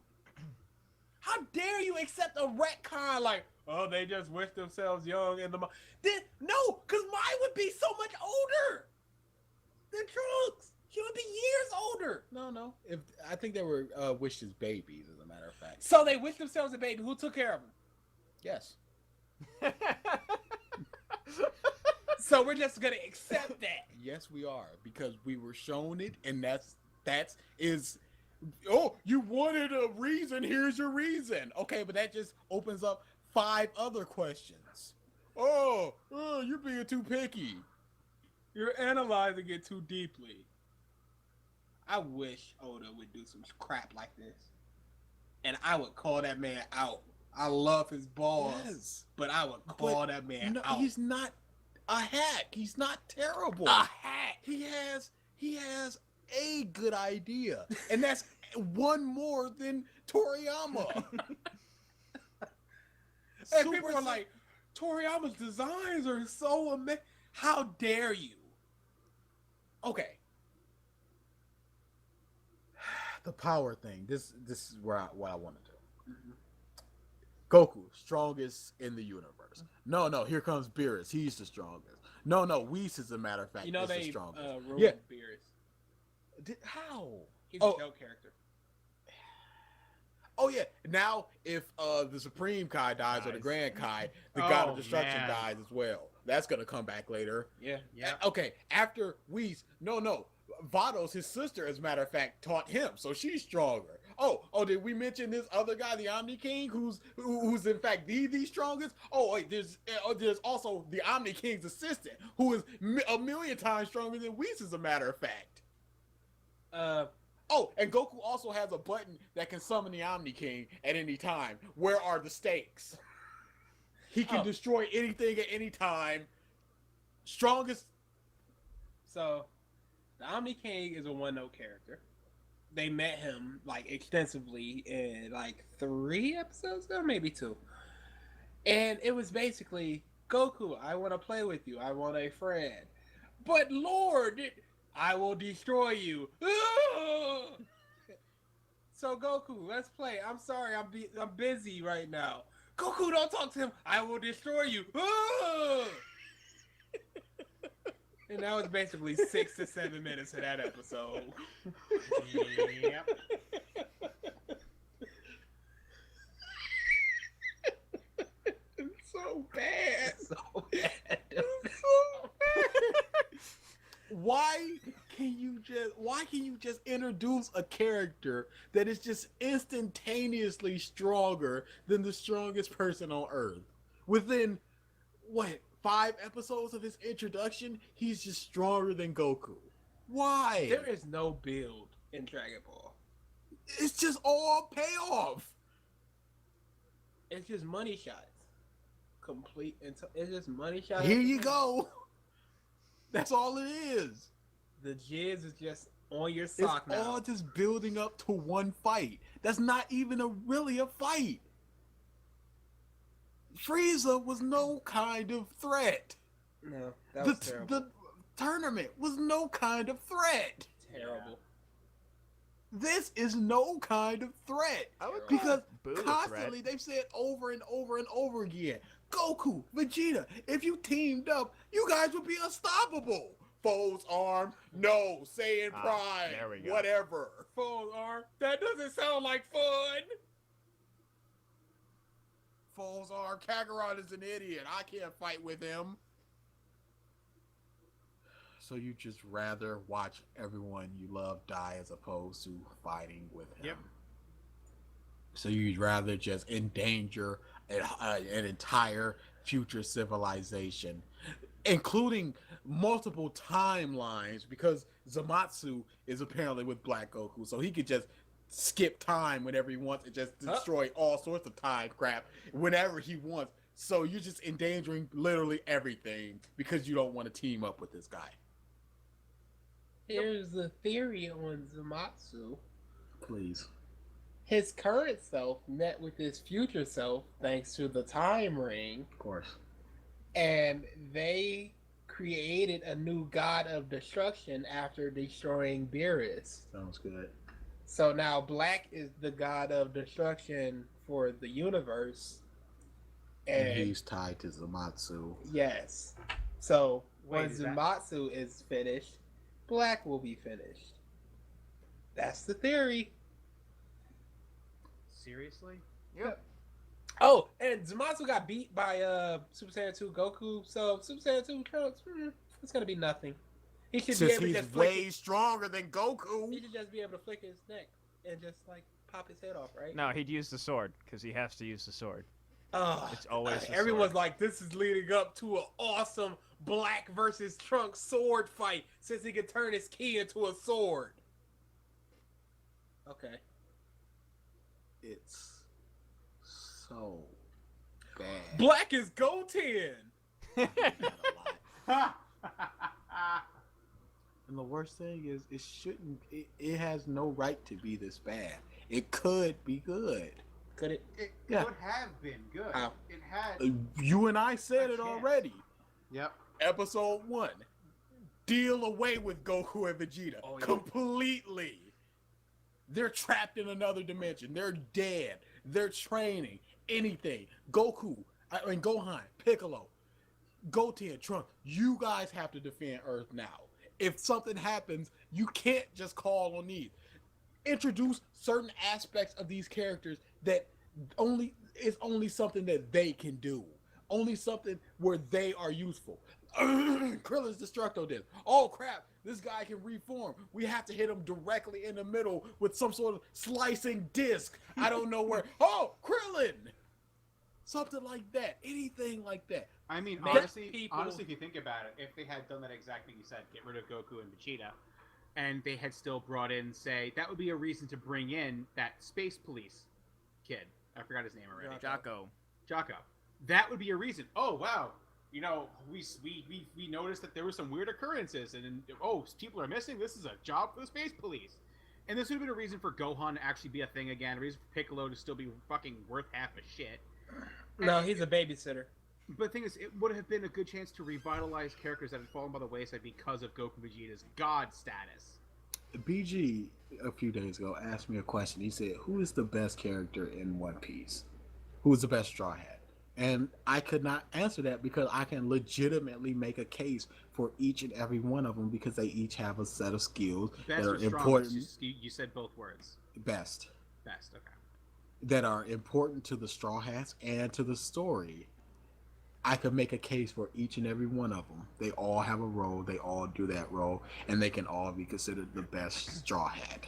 How dare you accept a retcon like, oh, they just wish themselves young in the no, because mine would be so much older than Trunks. He would be years older. No. If I think they were wished as babies, as a matter of fact. So they wished themselves a baby. Who took care of them? Yes. So we're just gonna accept that. Yes, we are, because we were shown it, and that's is. Oh, you wanted a reason. Here's your reason. Okay, but that just opens up 5 other questions. Oh, you're being too picky. You're analyzing it too deeply. I wish Oda would do some crap like this, and I would call that man out. I love his balls, Yes. but I would call that man No, out. he's not a hack. He's not terrible. a hack. He has a good idea, and that's one more than Toriyama. And people are like, Toriyama's designs are so amazing. How dare you? okay, the power thing. This is where what I want to do. Goku, strongest in the universe. No, here comes Beerus. He's the strongest. No, Whis, as a matter of fact, You know is the they strongest. ruined Yeah. Beerus. How? He's Oh. a shell character. Oh yeah. Now, if the Supreme Kai dies or the Dies. Grand Kai, the God of Oh, Destruction man. dies as well. That's gonna come back later. Yeah. Yeah. Okay. After Whis, no. Vados, his sister, as a matter of fact, taught him, so she's stronger. Oh, did we mention this other guy, the Omni King, who's in fact the strongest? Oh, wait, there's also the Omni King's assistant, who is a million times stronger than Whis, as a matter of fact. Oh, and Goku also has a button that can summon the Omni King at any time. Where are the stakes? He can Oh. destroy anything at any time. Strongest. So, the Omni King is a one-note character. They met him like extensively in like 3 episodes ago, maybe 2. And it was basically, Goku, I want to play with you. I want a friend. But Lord, I will destroy you. So Goku, let's play. I'm sorry, I'm busy right now. Goku, don't talk to him. I will destroy you. And that was basically 6 to 7 minutes of that episode. Yep. It's so bad. So bad. Why can you just? Why why can you just introduce a character that is just instantaneously stronger than the strongest person on Earth? Within, what, 5 episodes of his introduction, he's just stronger than Goku. Why? There is no build in Dragon Ball. It's just all payoff. It's just money shots. It's just money shots. Here you go. That's all it is. The jizz is just on your sock It's now. all just building up to one fight. That's not even really a fight. Frieza was no kind of threat. No, that was terrible. The tournament was no kind of threat. Terrible. This is no kind of threat. I would Because Boo a constantly threat. they've said over and over and over again, Goku, Vegeta, if you teamed up, you guys would be unstoppable. Foe's arm, no, Saiyan Prime, there we go. whatever. Foe's arm. That doesn't sound like fun. Foe's arm, Kakarot is an idiot. I can't fight with him. So you just rather watch everyone you love die as opposed to fighting with him. Yep. So you'd rather just endanger an entire future civilization, including multiple timelines, because Zamasu is apparently with Black Goku, so he could just skip time whenever he wants and just destroy all sorts of time crap whenever he wants. So you're just endangering literally everything because you don't want to team up with this guy. Here's the theory on Zamasu. Please. His current self met with his future self thanks to the time ring, Of course. and they created a new god of destruction after destroying Beerus. Sounds good. So now Black is the god of destruction for the universe. And And he's tied to Zamasu. yes. So Wait, when is that- Zamasu is finished, Black will be finished. That's the theory. Seriously? Yep. Oh, and Zamasu got beat by Super Saiyan 2 Goku, so Super Saiyan 2 Trunks, it's gonna be nothing. He should be Since able to he's just flick way stronger than he Goku. should just be able to flick his neck and just like pop his head off, right? No, he'd use the sword because he has to use the sword. Oh, It's always the everyone's sword. like, this is leading up to an awesome Black versus Trunks sword fight since he can turn his ki into a sword. Okay. It's so bad. Black is Goten. And the worst thing is, it shouldn't. It has no right to be this bad. It could be good. Could it? It Yeah. could have been good. How? It had. You and I said I it can't. already. Yep. Episode 1. Deal away with Goku and Vegeta. Oh, yeah. Completely. They're trapped in another dimension. They're dead. They're training. Anything. Gohan, Piccolo, Goten, Trunks. You guys have to defend Earth now. If something happens, you can't just call on these. Introduce certain aspects of these characters that is only something that they can do. Only something where they are useful. Krillin's Destructo Disc. Oh crap, this guy can reform. We have to hit him directly in the middle with some sort of slicing disc. I don't know where. Oh, Krillin! Something like that. Anything like that. I mean, Make honestly, people- if you think about it, if they had done that exact thing you said, get rid of Goku and Vegeta, and they had still brought in, say, that would be a reason to bring in that space police kid. I forgot his name already. Jocko. Jocko. That would be a reason. Oh wow, you know, we noticed that there were some weird occurrences, and then, oh, people are missing. This is a job for the space police, and this would have been a reason for Gohan to actually be a thing again. A reason for Piccolo to still be fucking worth half a shit. No, he's a babysitter. But the thing is, it would have been a good chance to revitalize characters that had fallen by the wayside because of Goku Vegeta's god status. BG a few days ago asked me a question. He said, "Who is the best character in One Piece? Who is the best Straw Hat?" And I could not answer that because I can legitimately make a case for each and every one of them because they each have a set of skills Best that or are strongest? important. You said both words. Best. Best. Okay. That are important to the Straw Hats and to the story. I could make a case for each and every one of them. They all have a role. They all do that role, and they can all be considered the best Straw Hat.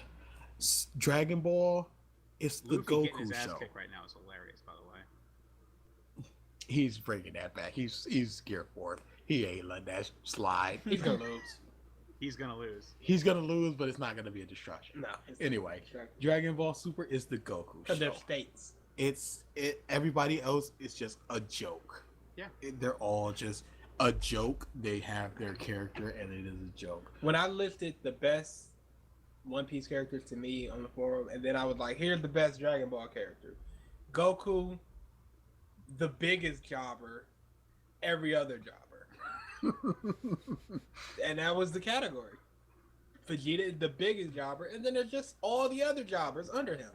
Dragon Ball, it's the Luffy getting his Goku ass show. kicked right now is hilarious, by the way. He's bringing that back. He's geared for it. He ain't letting that slide. He's gonna lose. He's gonna lose. He's gonna lose, but it's not gonna be a destruction. No. Anyway, Dragon Ball Super is the Goku Because show. they're states. Everybody else is just a joke. Yeah. They're all just a joke. They have their character, and it is a joke. When I listed the best One Piece characters to me on the forum, and then I was like, here's the best Dragon Ball character. Goku, the biggest jobber, every other jobber. And that was the category. Vegeta is the biggest jobber, and then there's just all the other jobbers under him.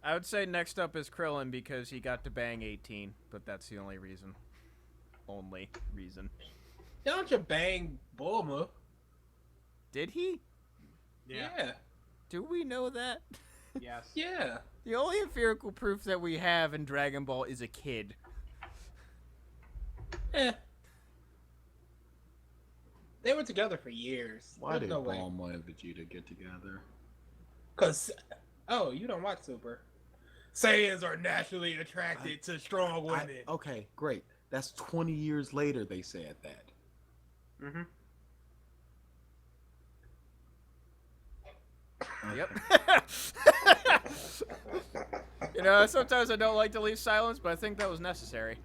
I would say next up is Krillin because he got to bang 18, but that's the only reason. Only reason. Don't you bang Bulma? Did he? Yeah. Do we know that? Yes. Yeah. The only empirical proof that we have in Dragon Ball is a kid. Eh. They were together for years. Why There's did no way. Bulma and Vegeta get together? Because, oh, you don't watch Super. Saiyans are naturally attracted to strong women. Okay, great. That's 20 years later they said that. Mm-hmm. Yep. You know, sometimes I don't like to leave silence, but I think that was necessary.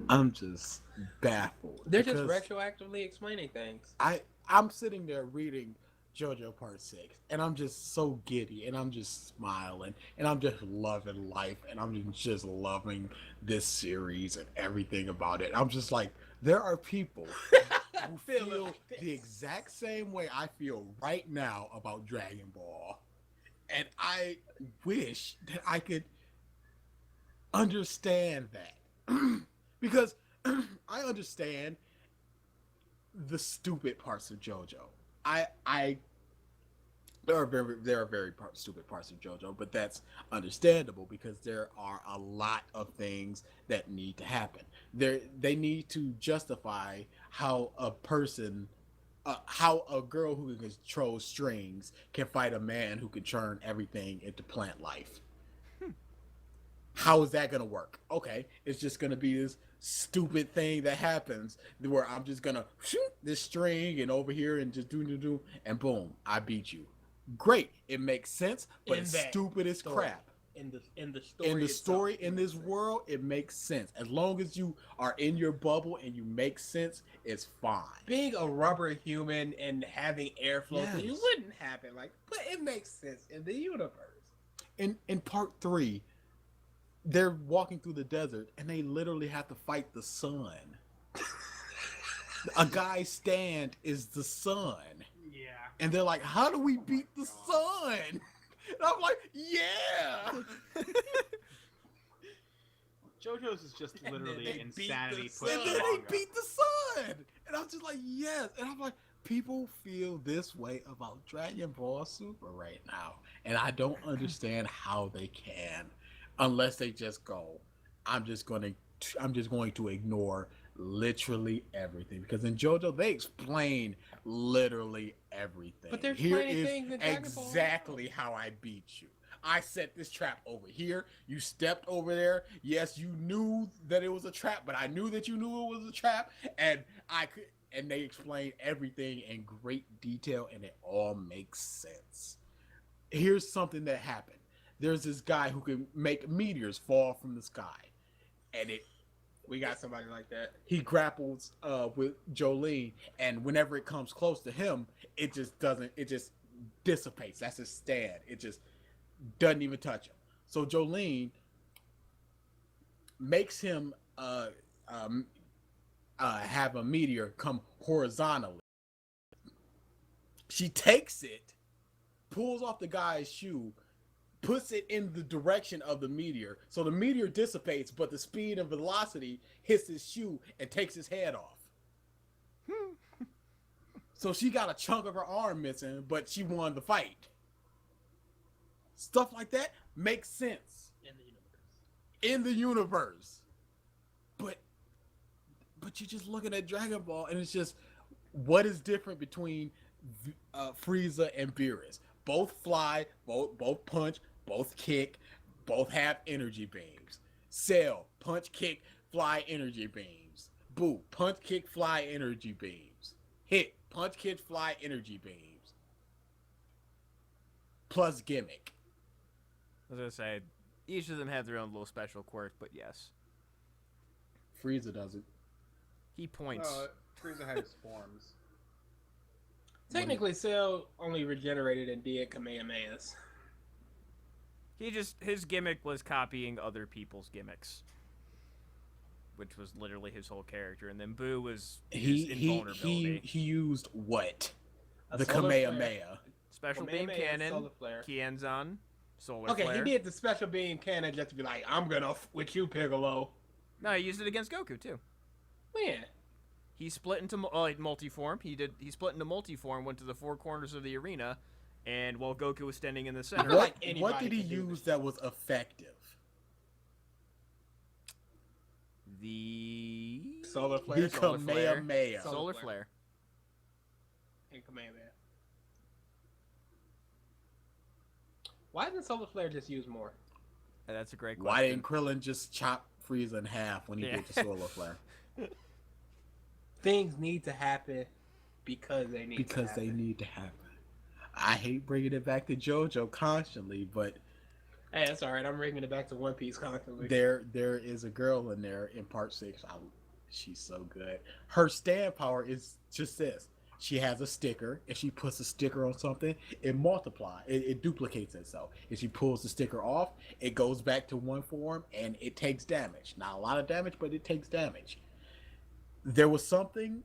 I'm just baffled. They're just because retroactively explaining things. I'm sitting there reading JoJo Part 6, and I'm just so giddy, and I'm just smiling, and I'm just loving life, and I'm just loving this series and everything about it. I'm just like, there are people who feel the exact same way I feel right now about Dragon Ball. And I wish that I could understand that. Because I understand the stupid parts of JoJo. There are very stupid parts of JoJo, but that's understandable because there are a lot of things that need to happen. They need to justify how a person, how a girl who can control strings can fight a man who can turn everything into plant life. How is that gonna work? Okay, it's just gonna be this stupid thing that happens where I'm just gonna shoot this string and over here and just do and boom, I beat you. Great, it makes sense, but In it's that stupid as story. crap. In the story. In the story, itself, in this world, it makes sense. As long as you are in your bubble and you make sense, it's fine. being a rubber human and having airflow, Yes. it wouldn't happen. Like, but it makes sense in the universe. In part 3, they're walking through the desert and they literally have to fight the sun. A guy's stand is the sun. Yeah. And they're like, how do we beat the sun? And I'm like, yeah. JoJo's is just And then literally they beat the insanity sun. put And in then manga. they beat the sun. And I'm just like, yes. And I'm like, people feel this way about Dragon Ball Super right now. And I don't understand how they can, unless they just go, I'm just going to ignore literally everything. Because in JoJo, they explain literally everything. But they're Here explaining is things in Dragon Ball. exactly how I beat you. I set this trap over here. You stepped over there. Yes, you knew that it was a trap, but I knew that you knew it was a trap, and they explain everything in great detail, and it all makes sense. Here's something that happened. There's this guy who can make meteors fall from the sky, and We got somebody like that. he grapples with Jolene, and whenever it comes close to him, it just dissipates. That's his stand. It just doesn't even touch him. So Jolene makes him have a meteor come horizontally. She takes it, pulls off the guy's shoe, puts it in the direction of the meteor. So the meteor dissipates, but the speed and velocity hits his shoe and takes his head off. So she got a chunk of her arm missing, but she won the fight. Stuff like that makes sense In the universe. in the universe. but you're just looking at Dragon Ball, and it's just what is different between Frieza and Beerus? Both fly, both punch, both kick, both have energy beams. Cell, punch, kick, fly, energy beams. Boo, punch, kick, fly, energy beams. Hit, punch, kick, fly, energy beams. Plus gimmick. I was gonna say, each of them have their own little special quirk, but yes, Frieza doesn't. he points. No, Frieza has forms. Technically, Cell only regenerated and did Kamehamehas. His gimmick was copying other people's gimmicks, which was literally his whole character. And then Boo was his invulnerability. He used what? A The solar Kamehameha. Special Kamehameha beam and cannon, solar flare. Kienzan, solar Okay, flare. he did the special beam cannon just to be like, I'm gonna with you, Piccolo. No, he used it against Goku too. Man, He split into multiform. He split into multiform, went to the four corners of the arena, and while Goku was standing in the I center, feel like What anybody did he can do use this. that was effective? the Solar flare. The Solar flare. Kamehameha. Solar solar flare. flare. And Kamehameha. Why didn't solar flare just use more? That's a great question. Why didn't Krillin just chop Frieza in half when he Yeah. did the solar flare? Things need to happen because they need to happen. They need to happen. I hate bringing it back to JoJo constantly, but Hey, that's all right. I'm bringing it back to One Piece constantly. there is a girl in there in part 6. She's so good. Her stand power is just this. She has a sticker. If she puts a sticker on something, it multiplies. It duplicates itself. If she pulls the sticker off, it goes back to one form and it takes damage. Not a lot of damage, but it takes damage. There was something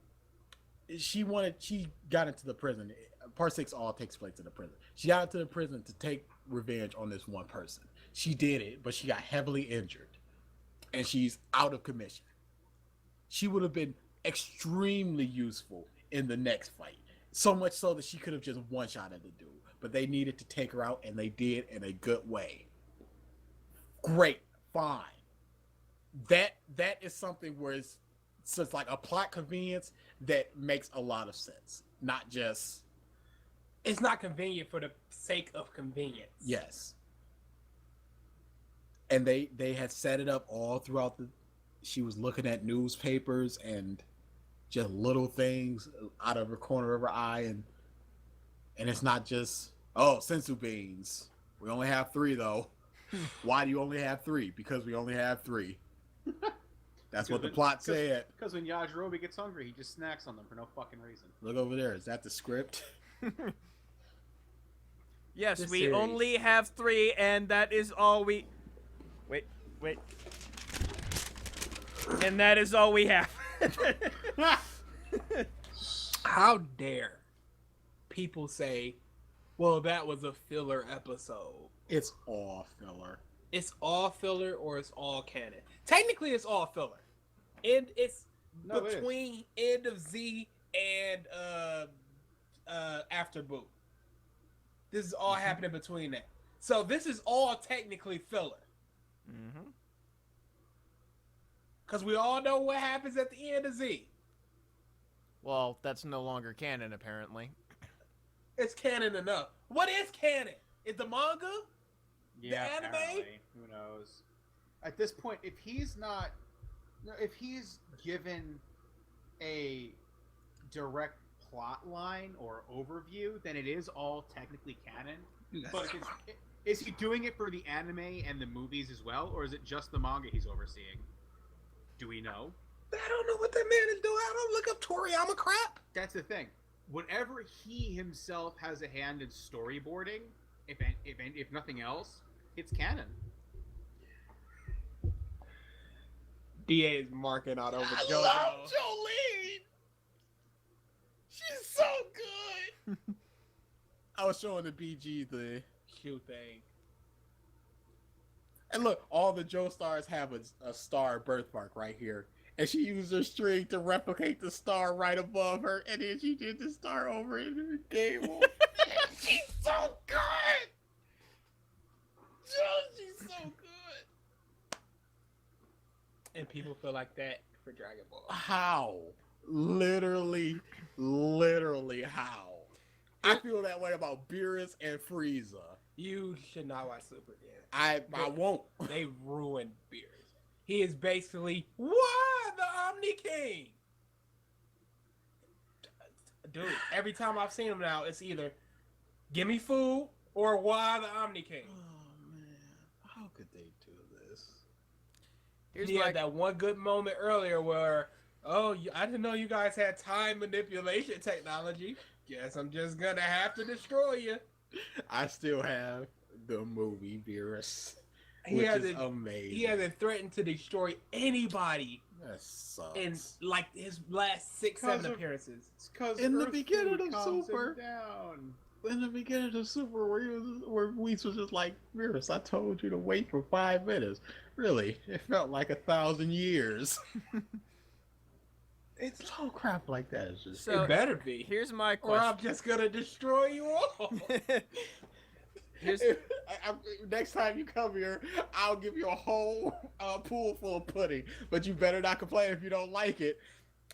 she got into the prison. Part 6 all takes place in the prison. She got into the prison to take revenge on this one person. She did it, but she got heavily injured. And she's out of commission. She would have been extremely useful in the next fight. So much so that she could have just one-shotted the dude. But they needed to take her out, and they did in a good way. Great. Fine. That is something where it's like a plot convenience that makes a lot of sense. Not just... It's not convenient for the sake of convenience. Yes. And they had set it up all throughout she was looking at newspapers and just little things out of the corner of her eye, and it's not just, oh, sensu beans. We only have 3 though. Why do you only have 3? Because we only have 3. That's what the plot said. Because when Yajirobe gets hungry, he just snacks on them for no fucking reason. Look over there. Is that the script? Yes, This we series. only have 3, and that is all we. Wait. And that is all we have. How dare people say, well, that was a filler episode. It's all filler. It's all filler or it's all canon. Technically, it's all filler. And it's No, it is. between End of Z and After Boo. This is all happening between that. So this is all technically filler. Mm-hmm. Because we all know what happens at the end of Z. Well, that's no longer canon, apparently. It's canon enough. What is canon? Is the manga? Yeah, anime? apparently. Who knows? At this point, if he's given a direct plot line or overview, then it is all technically canon. But is he doing it for the anime and the movies as well, or is it just the manga he's overseeing? Do we know? I don't know what that man is doing. I don't look up Toriyama crap. That's the thing. Whatever he himself has a hand in storyboarding, if nothing else, it's canon. DA is marking out over I JoJo. love Jolene. She's so good. I was showing the BG the Cute thing. and look, all the Joe stars have a star birthmark right here, and she used her string to replicate the star right above her, and then she did the star over in her gable. She's so good. Joe, she's so good. And people feel like that for Dragon Ball. How? Literally how? I feel that way about Beerus and Frieza. You should not watch Super again. I won't. They ruined Beerus. He is basically what the Omni King. Dude, every time I've seen him now, it's either give me food or why the Omni King. Oh man, how could they do this? Here's He my had that one good moment earlier where, I didn't know you guys had time manipulation technology. Guess I'm just gonna have to destroy you. I still have the movie Beerus, He which is hasn't. amazing. He hasn't threatened to destroy anybody That sucks. in like his last 6, 7 appearances. It's because In the beginning of Super. down. In the beginning of Super, where Whis was just like, Beerus, I told you to wait for 5 minutes. Really, it felt like 1,000 years. It's all crap like that. It's just So- It better be. here's my Or I'm question. just gonna destroy you all. Here's next time you come here, I'll give you a whole pool full of pudding. But you better not complain if you don't like it.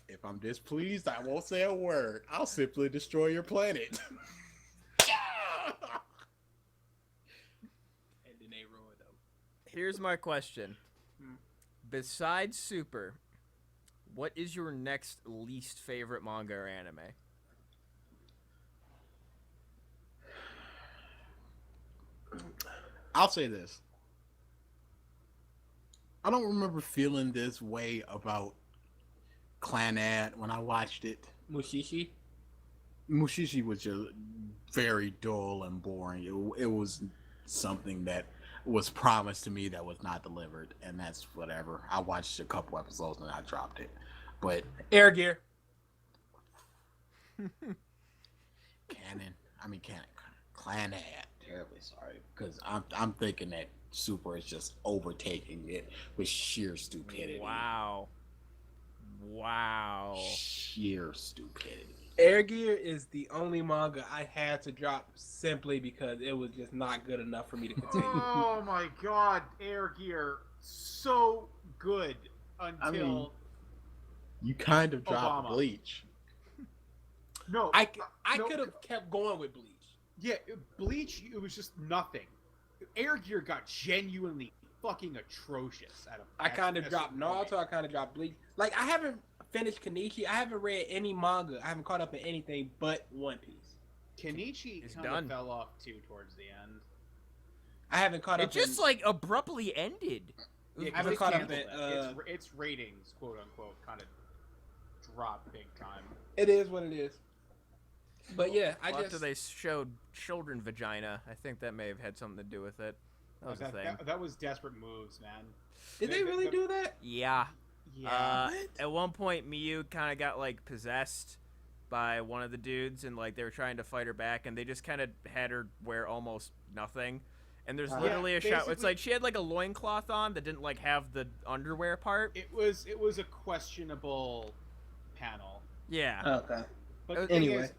If I'm displeased, I won't say a word. I'll simply destroy your planet. And then they ruined them. here's my question. Hmm. Besides Super, what is your next least favorite manga or anime? I'll say this. I don't remember feeling this way about Clanad when I watched it. Mushishi. Mushishi was just very dull and boring. It was something that was promised to me that was not delivered, and that's whatever. I watched a couple episodes and I dropped it. But Air Gear. Clanad. Terribly sorry, because I'm thinking that Super is just overtaking it with sheer stupidity. Wow. Sheer stupidity. Air Gear is the only manga I had to drop simply because it was just not good enough for me to continue. Oh my god, Air Gear, so good until mean, You kind of dropped Obama. Bleach. no, I no, could have kept going with Bleach. Yeah, Bleach, it was just nothing. Air Gear got genuinely fucking atrocious. I kind of at a dropped certain Naruto. point. I kind of dropped Bleach. Like I haven't finished Kenichi. I haven't read any manga. I haven't caught up in anything but One Piece. Kenichi It's kind done. of fell off too towards the end. I haven't caught It up. just in, like abruptly ended. Yeah, I haven't they caught up canceled in, it. Its ratings, quote unquote, kind of dropped big time. It is what it is. But yeah, I After just they showed children vagina, I think that may have had something to do with it. That was a thing. That was desperate moves, man. did they really do that? Yeah. Yeah. At one point, Miyu kind of got like possessed by one of the dudes, and like they were trying to fight her back, and they just kind of had her wear almost nothing. And there's Yeah, literally a shot. It's basically- like she had like a loincloth on that didn't like have the underwear part. It was a questionable panel. Yeah. Okay. But Uh, the thing anyway. is,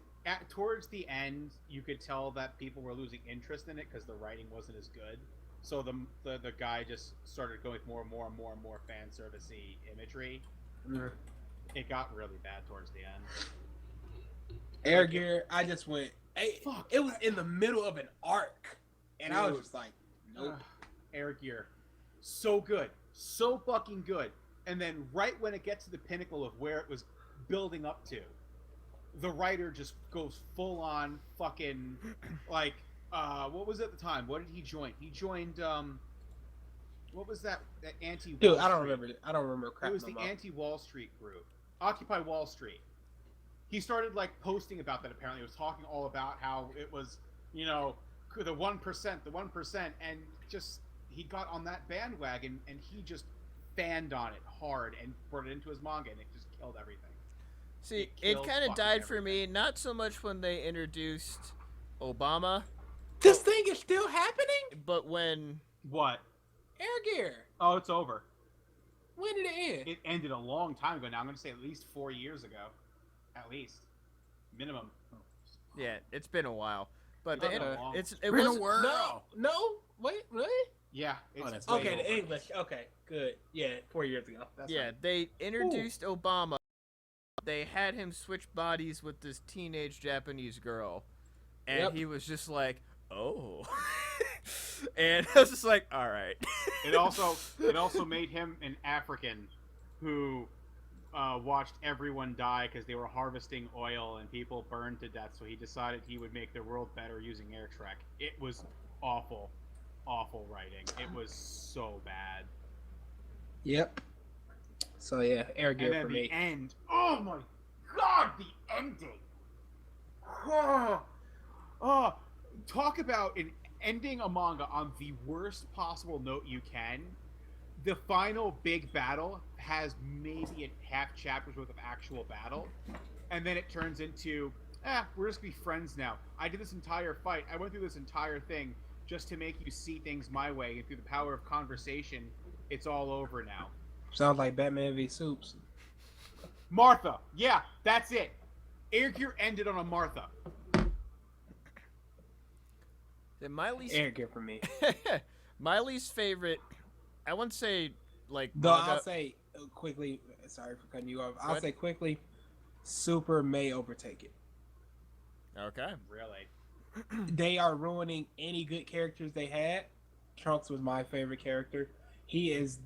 towards the end, you could tell that people were losing interest in it because the writing wasn't as good. So the guy just started going with more and more fan servicey imagery. It got really bad towards the end. Air Gear. I just went. Fuck. It was in the middle of an arc, and I was Dude. just like, nope. Air Gear, so good, so fucking good. And then right when it gets to the pinnacle of where it was building up to, the writer just goes full on fucking like what was it at the time? What did he join? He joined what was that anti Dude, I don't remember. I don't remember crap. It was no the more. anti-Wall Street group, Occupy Wall Street. He started like posting about that. Apparently, he was talking all about how it was, you know, the 1%, and just he got on that bandwagon and he just fanned on it hard and brought it into his manga, and it just killed everything. See, It it killed kind of fucking died for me, everything. not so much when they introduced Obama, This thing is still happening. but when What? Air Gear. Oh, it's over. When did it end? It ended a long time ago. Now I'm going to say at least 4 years ago, at least, minimum. yeah, it's been a while. But It's they, been a long- it Been a was while. No. Wait. Really? Yeah. Oh, It's that's way Okay, over. the English. Okay, good. Yeah, 4 years ago. That's Yeah, right. they introduced Obama. They had him switch bodies with this teenage Japanese girl, and Yep. he was just like, "Oh," and I was just like, "All right." It also made him an African who watched everyone die because they were harvesting oil and people burned to death. So he decided he would make the world better using air trek. It was awful, awful writing. It was so bad. Yep. So yeah, air And gear then for the me. end. Oh my god, the ending. Oh, oh, talk about ending a manga on the worst possible note you can. The final big battle has maybe a half chapter's worth of actual battle, and then it turns into, we're just gonna be friends now. I did this entire fight. I went through this entire thing just to make you see things my way, and through the power of conversation, it's all over now. Sounds like Batman v Soups. Martha. Yeah, that's it. Air Gear ended on a Martha. Then my least, Air gear for me. my least favorite. I wouldn't say like Though manga. I'll say quickly. Sorry for cutting you off. I'll ahead. say quickly. Super may overtake it. Okay. Really? They are ruining any good characters they had. Trunks was my favorite character. He is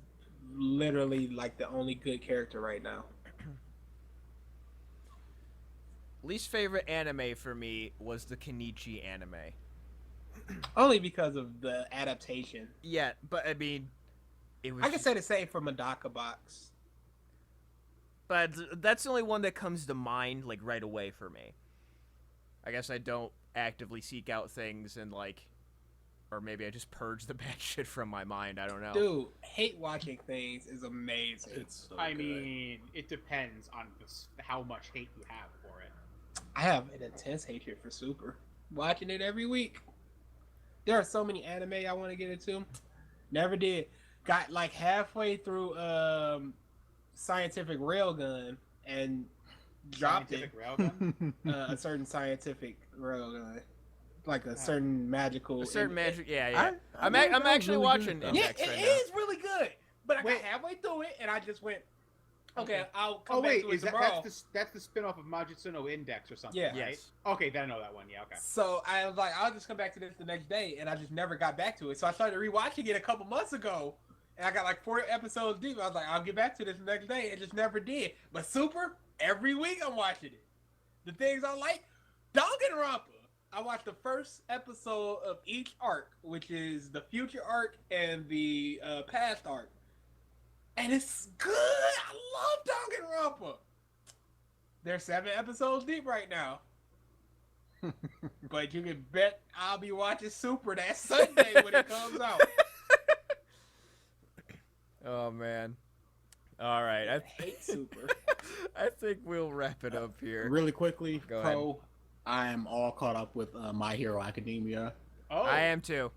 literally like the only good character right now. Least favorite anime for me was the Kenichi anime. Only because of the adaptation. Yeah, but I mean, it was. I can say the same for Medaka Box. But that's the only one that comes to mind, like, right away for me. I guess I don't actively seek out things and, like, or maybe I just purge the bad shit from my mind. I don't know. Dude, hate watching things is amazing. It's so I good. mean, it depends on how much hate you have for it. I have an intense hatred for Super. Watching it every week. There are so many anime I want to get into. Never did. Got like halfway through Scientific Railgun and dropped Scientific Railgun? a certain scientific railgun. Like a certain magical. A certain magic. Yeah, I- yeah. I I'm think that was actually really watching good, though. Yeah, Index it right now. is really good. But I got Wait. halfway through it and I just went, okay, I'll come Oh back wait, to it is that tomorrow. that's the spin-off of Majutsu no Index or something, Yeah. right? Yes. Okay, then I know that one. Yeah, okay. So I was like, I'll just come back to this the next day, and I just never got back to it. So I started rewatching it a couple months ago, and I got like 4 episodes deep. I was like, I'll get back to this the next day, and just never did. But Super, every week I'm watching it. The things I like, Danganronpa. I watched the first episode of each arc, which is the future arc and the past arc, and it's good. I love Danganronpa. They're 7 episodes deep right now. But you can bet I'll be watching Super that Sunday when it comes out. Oh man. All right. I hate Super. I think we'll wrap it up here. Really quickly, Go ahead. Pro, I am all caught up with My Hero Academia. Oh, I am too.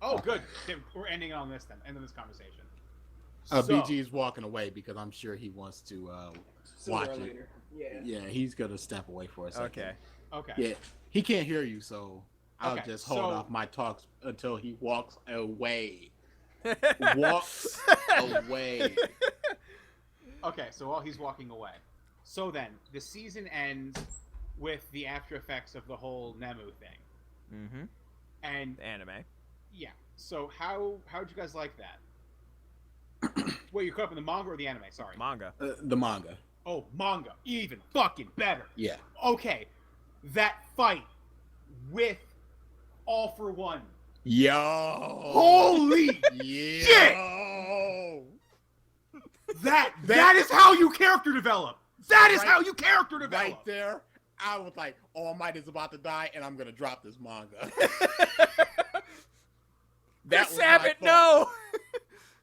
Oh, good. Then we're ending on this then. End of this conversation. BG's walking away because I'm sure he wants to watch Sooner or it. later. Yeah. Yeah, he's gonna step away for a second. Okay. Okay. Yeah, he can't hear you, so I'll Okay, just hold so- off my talks until he walks away. Walks away. Okay, so while he's walking away. So then, the season ends with the after effects of the whole Nemu thing. Mm-hmm. And Anime. yeah, so how'd you guys like that? Wait, you caught up in the manga or the anime? Sorry. Manga. The manga. Oh, manga. Even fucking better. Yeah. Okay, that fight with All for One. Yo. Holy Yo. that is how you character develop. That is Right- how you character develop. Right there, I was like, All Might is about to die, and I'm gonna drop this manga. Chris was my Sabat, thought, no!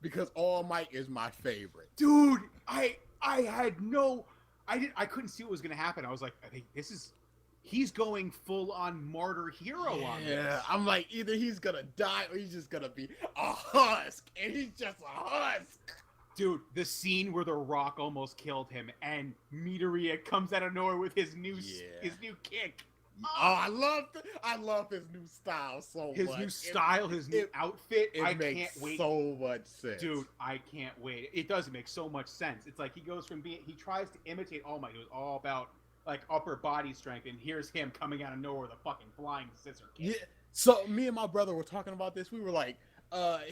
because All Might is my favorite. Dude, I couldn't see what was gonna happen. I was like, I think he's going full on martyr hero on this. Yeah, I'm like, either he's gonna die or he's just gonna be a husk, and he's just a husk. Dude, the scene where the Rock almost killed him and Midoriya comes out of nowhere with his new Yeah. his new kick. I love his new style so His much. new style, his new outfit. It I makes can't wait. so much sense, Dude, I can't wait. It does make so much sense. It's like he goes from being, he tries to imitate All Might, who was all about like upper body strength, and here's him coming out of nowhere with a fucking flying scissor kick. Yeah. So me and my brother were talking about this. We were like,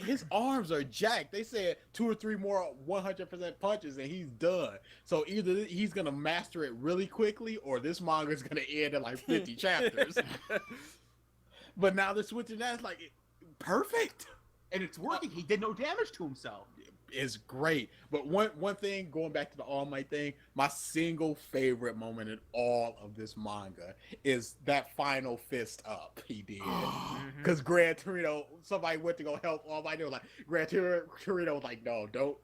his arms are jacked. They said 2 or 3 more 100% punches and he's done. So either he's gonna master it really quickly, or this manga is gonna end in like 50 chapters. But now they're switching that. It's like perfect. And it's working. He did no damage to himself. Is great. But one thing, going back to the All Might thing, my single favorite moment in all of this manga is that final fist up he did. Because Gran Torino, somebody went to go help All Might. They were like, Gran Torino was like, no, don't.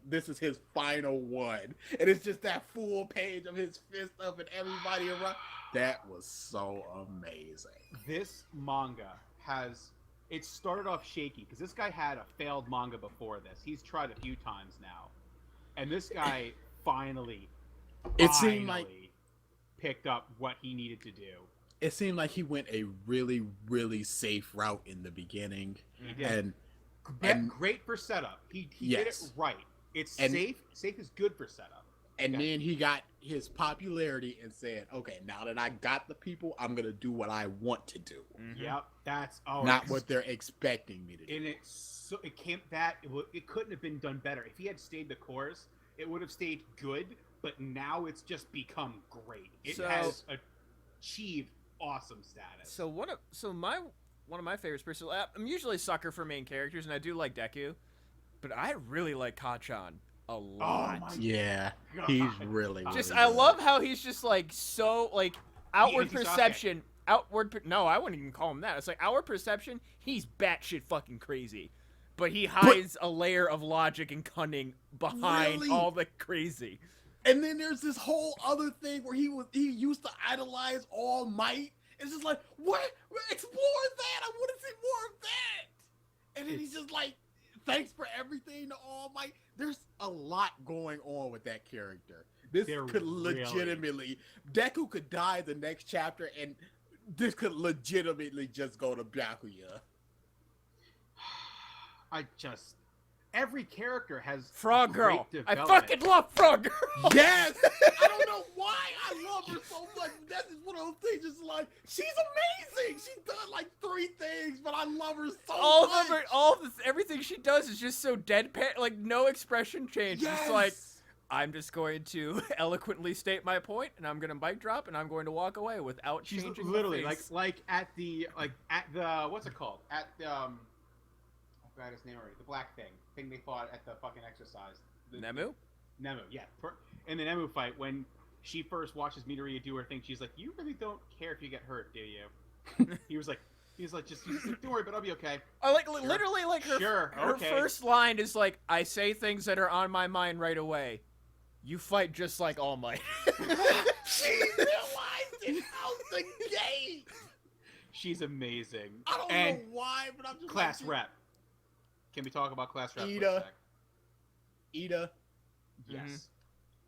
This is his final one. And it's just that full page of his fist up and everybody around. That was so amazing. This manga has, it started off shaky because this guy had a failed manga before this. He's tried a few times now, and this guy finally Seemed like picked up what he needed to do. it seemed like he went a really, really safe route in the beginning. He did. And Great for setup. He did it Yes. right. It's And- safe. Safe is good for setup. And Okay. then he got his popularity and said, okay, now that I got the people, I'm going to do what I want to do. Yep, that's Not it's- what they're expecting me to do. And it couldn't have been done better. If he had stayed the course, it would have stayed good. But now it's just become great. It So- has achieved awesome status. So one of my favorites, personally, I'm usually a sucker for main characters, and I do like Deku, but I really like Kacchan a lot. my Yeah, God. he's really, Just really I good. love how he's just like so like outward anti-Sasuke. perception. No, I wouldn't even call him that. It's like outward perception. He's batshit fucking crazy, but he hides a layer of logic and cunning behind Really? all the crazy. And then there's this whole other thing where he used to idolize All Might. It's just like, what? Explore that. I want to see more of that. And then he's just like, thanks for everything to All Might. There's a lot going on with that character. This There could really- legitimately, Deku could die the next chapter, and this could legitimately just go to Byakuya. Every character has Frog great Girl. I development. fucking love Frog Girl. Yes! I don't know why I love her so much. That's just one of those things. Just like, she's amazing. She's done like 3 things, but I love her so much. Everything she does is just so deadpan, like no expression change. Yes! It's like I'm just going to eloquently state my point, and I'm going to mic drop, and I'm going to walk away without She's changing. literally my like face. at the what's it called? At the I forgot his name already. The black thing they fought at the fucking exercise. Nemu. Nemu, yeah. In the Nemu fight, when she first watches Midoriya do her thing, she's like, "You really don't care if you get hurt, do you?" He's like, just don't worry, but I'll be okay. I like Sure. literally like her. Sure, Her okay. first line is like, "I say things that are on my mind right away. You fight just like All Might." She realized it out the gate. She's amazing. I don't and know why, but I'm just class like, rep. Can we talk about class rep for a Ida. sec? Ida, Yes.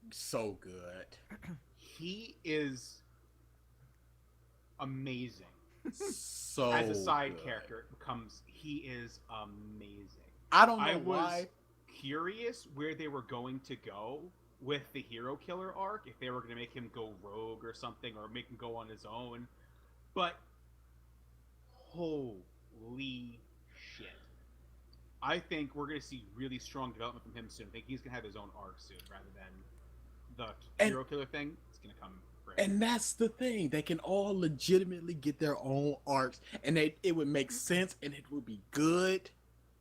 so good. He is amazing. So As a side good. character, he is amazing. I don't know I was why. curious where they were going to go with the hero killer arc, if they were going to make him go rogue or something, or make him go on his own. But holy shit. I think we're going to see really strong development from him soon. I think he's going to have his own arc soon rather than the And- hero killer thing. It's going to come great. And that's the thing. They can all legitimately get their own arcs, and it would make sense, and it would be good.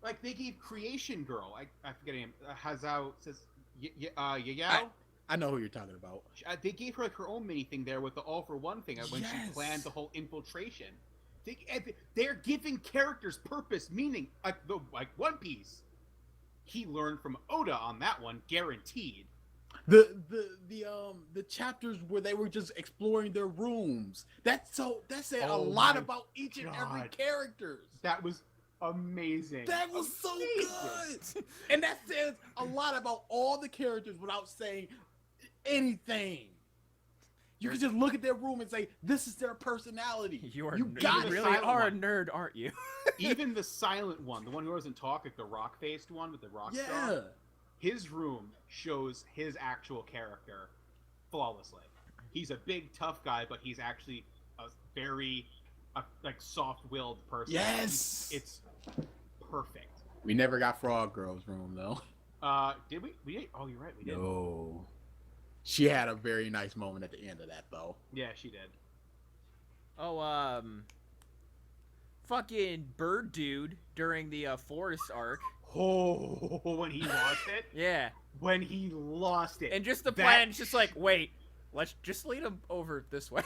Like they gave Creation Girl, I forget her name, Hazao says Yayao. I know who you're talking about. They gave her like her own mini thing there with the All for One thing when she Yes. planned the whole infiltration. They're giving characters purpose, meaning like One Piece. He learned from Oda on that one, guaranteed. The chapters where they were just exploring their rooms. That said a Oh lot my about each and every God. character. That was amazing. That was so Amazing. good. And that says a lot about all the characters without saying anything. You can just look at their room and say, "This is their personality." You got it. really silent are one. a nerd, aren't you? Even the silent one, the one who doesn't talk, like the rock-faced one with the rock Yeah. star, his room shows his actual character flawlessly. He's a big, tough guy, but he's actually a very, like, soft-willed person. Yes. It's perfect. We never got Frog Girl's room though. Did we? We did? Oh, you're right. We did. No. She had a very nice moment at the end of that though. Yeah, she did. Oh, fucking bird dude during the forest arc. Oh, when he lost it. Yeah, When he lost it. and just the That- plan is just like, wait, let's just lead him over this way.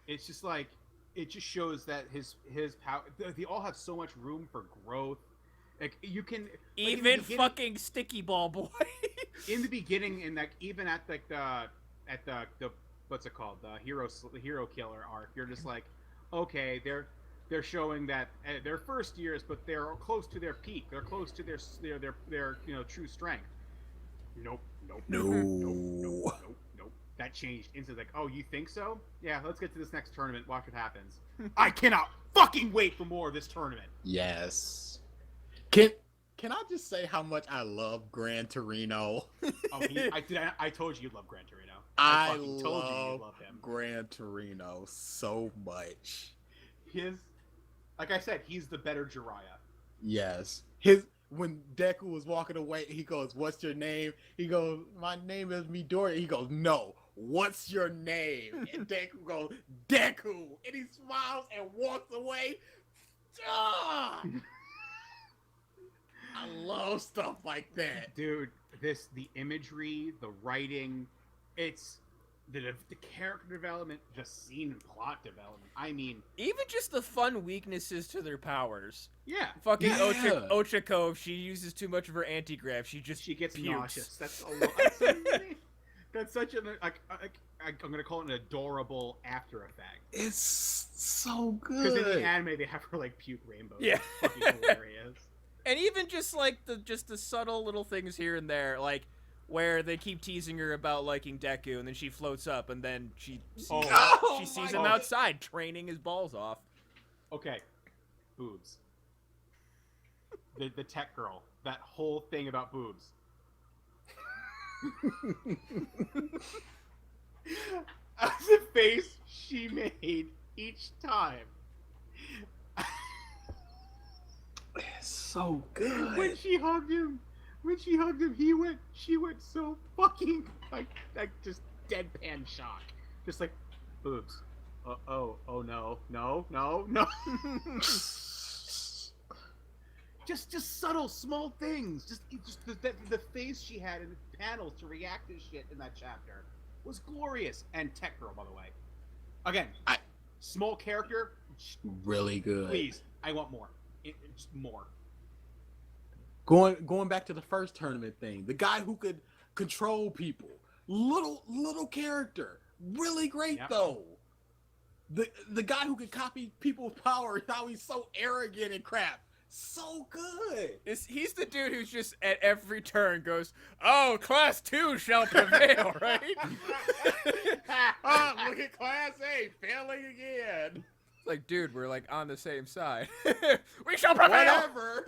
It's just like, it just shows that his power. They all have so much room for growth. Like you can like, in the Even beginning- fucking Sticky Ball Boy. in the beginning, and like even at like the what's it called, the hero killer arc, you're just like, okay, they're showing that their first years, but they're close to their peak. They're close to their true strength. Nope. No. That changed instantly. Like, oh, you think so? Yeah, let's get to this next tournament. Watch what happens. I cannot fucking wait for more of this tournament. Yes. Can I just say how much I love Gran Torino? Oh, I told you you'd love Gran Torino. I fucking told you you'd love love him. Gran Torino so much. Like I said, he's the better Jiraiya. Yes. When Deku was walking away, he goes, "What's your name?" He goes, "My name is Midoriya." He goes, "No, what's your name?" And Deku goes, "Deku," and he smiles and walks away. Ah! I love stuff like that. Dude, the imagery, the writing, it's the character development, the scene and plot development. I mean, Even just the fun weaknesses to their powers. yeah, Fucking Yeah. Ochako, if she uses too much of her anti-grav, she just she gets pukes. nauseous. That's that's such an I'm gonna call it an adorable after effect. It's so Because in the good. anime they have her like puke rainbows. Yeah. It's fucking hilarious. And even just like the subtle little things here and there, like where they keep teasing her about liking Deku, and then she floats up, and then she sees, Oh she sees my him God. outside training his balls off. Okay, boobs. The tech girl. That whole thing about boobs. The face she made each time. It's so When good. she hugged him, she went so fucking like just deadpan shock. Just like boobs. Oh no. Just subtle, small things. Just the face she had in the panels to react to shit in that chapter was glorious. And Tech Girl, by the way. Again, small character. Really good. Please, I want more. Just more. Going back to the first tournament thing, the guy who could control people, little character, really great Yep. though. The guy who could copy people's power, how he's so arrogant and crap, so good. He's the dude who's just at every turn goes, "Oh, class 2 shall prevail," right? Look at Class A failing again. It's like, dude, we're like on the same side. We shall prevail. Whatever.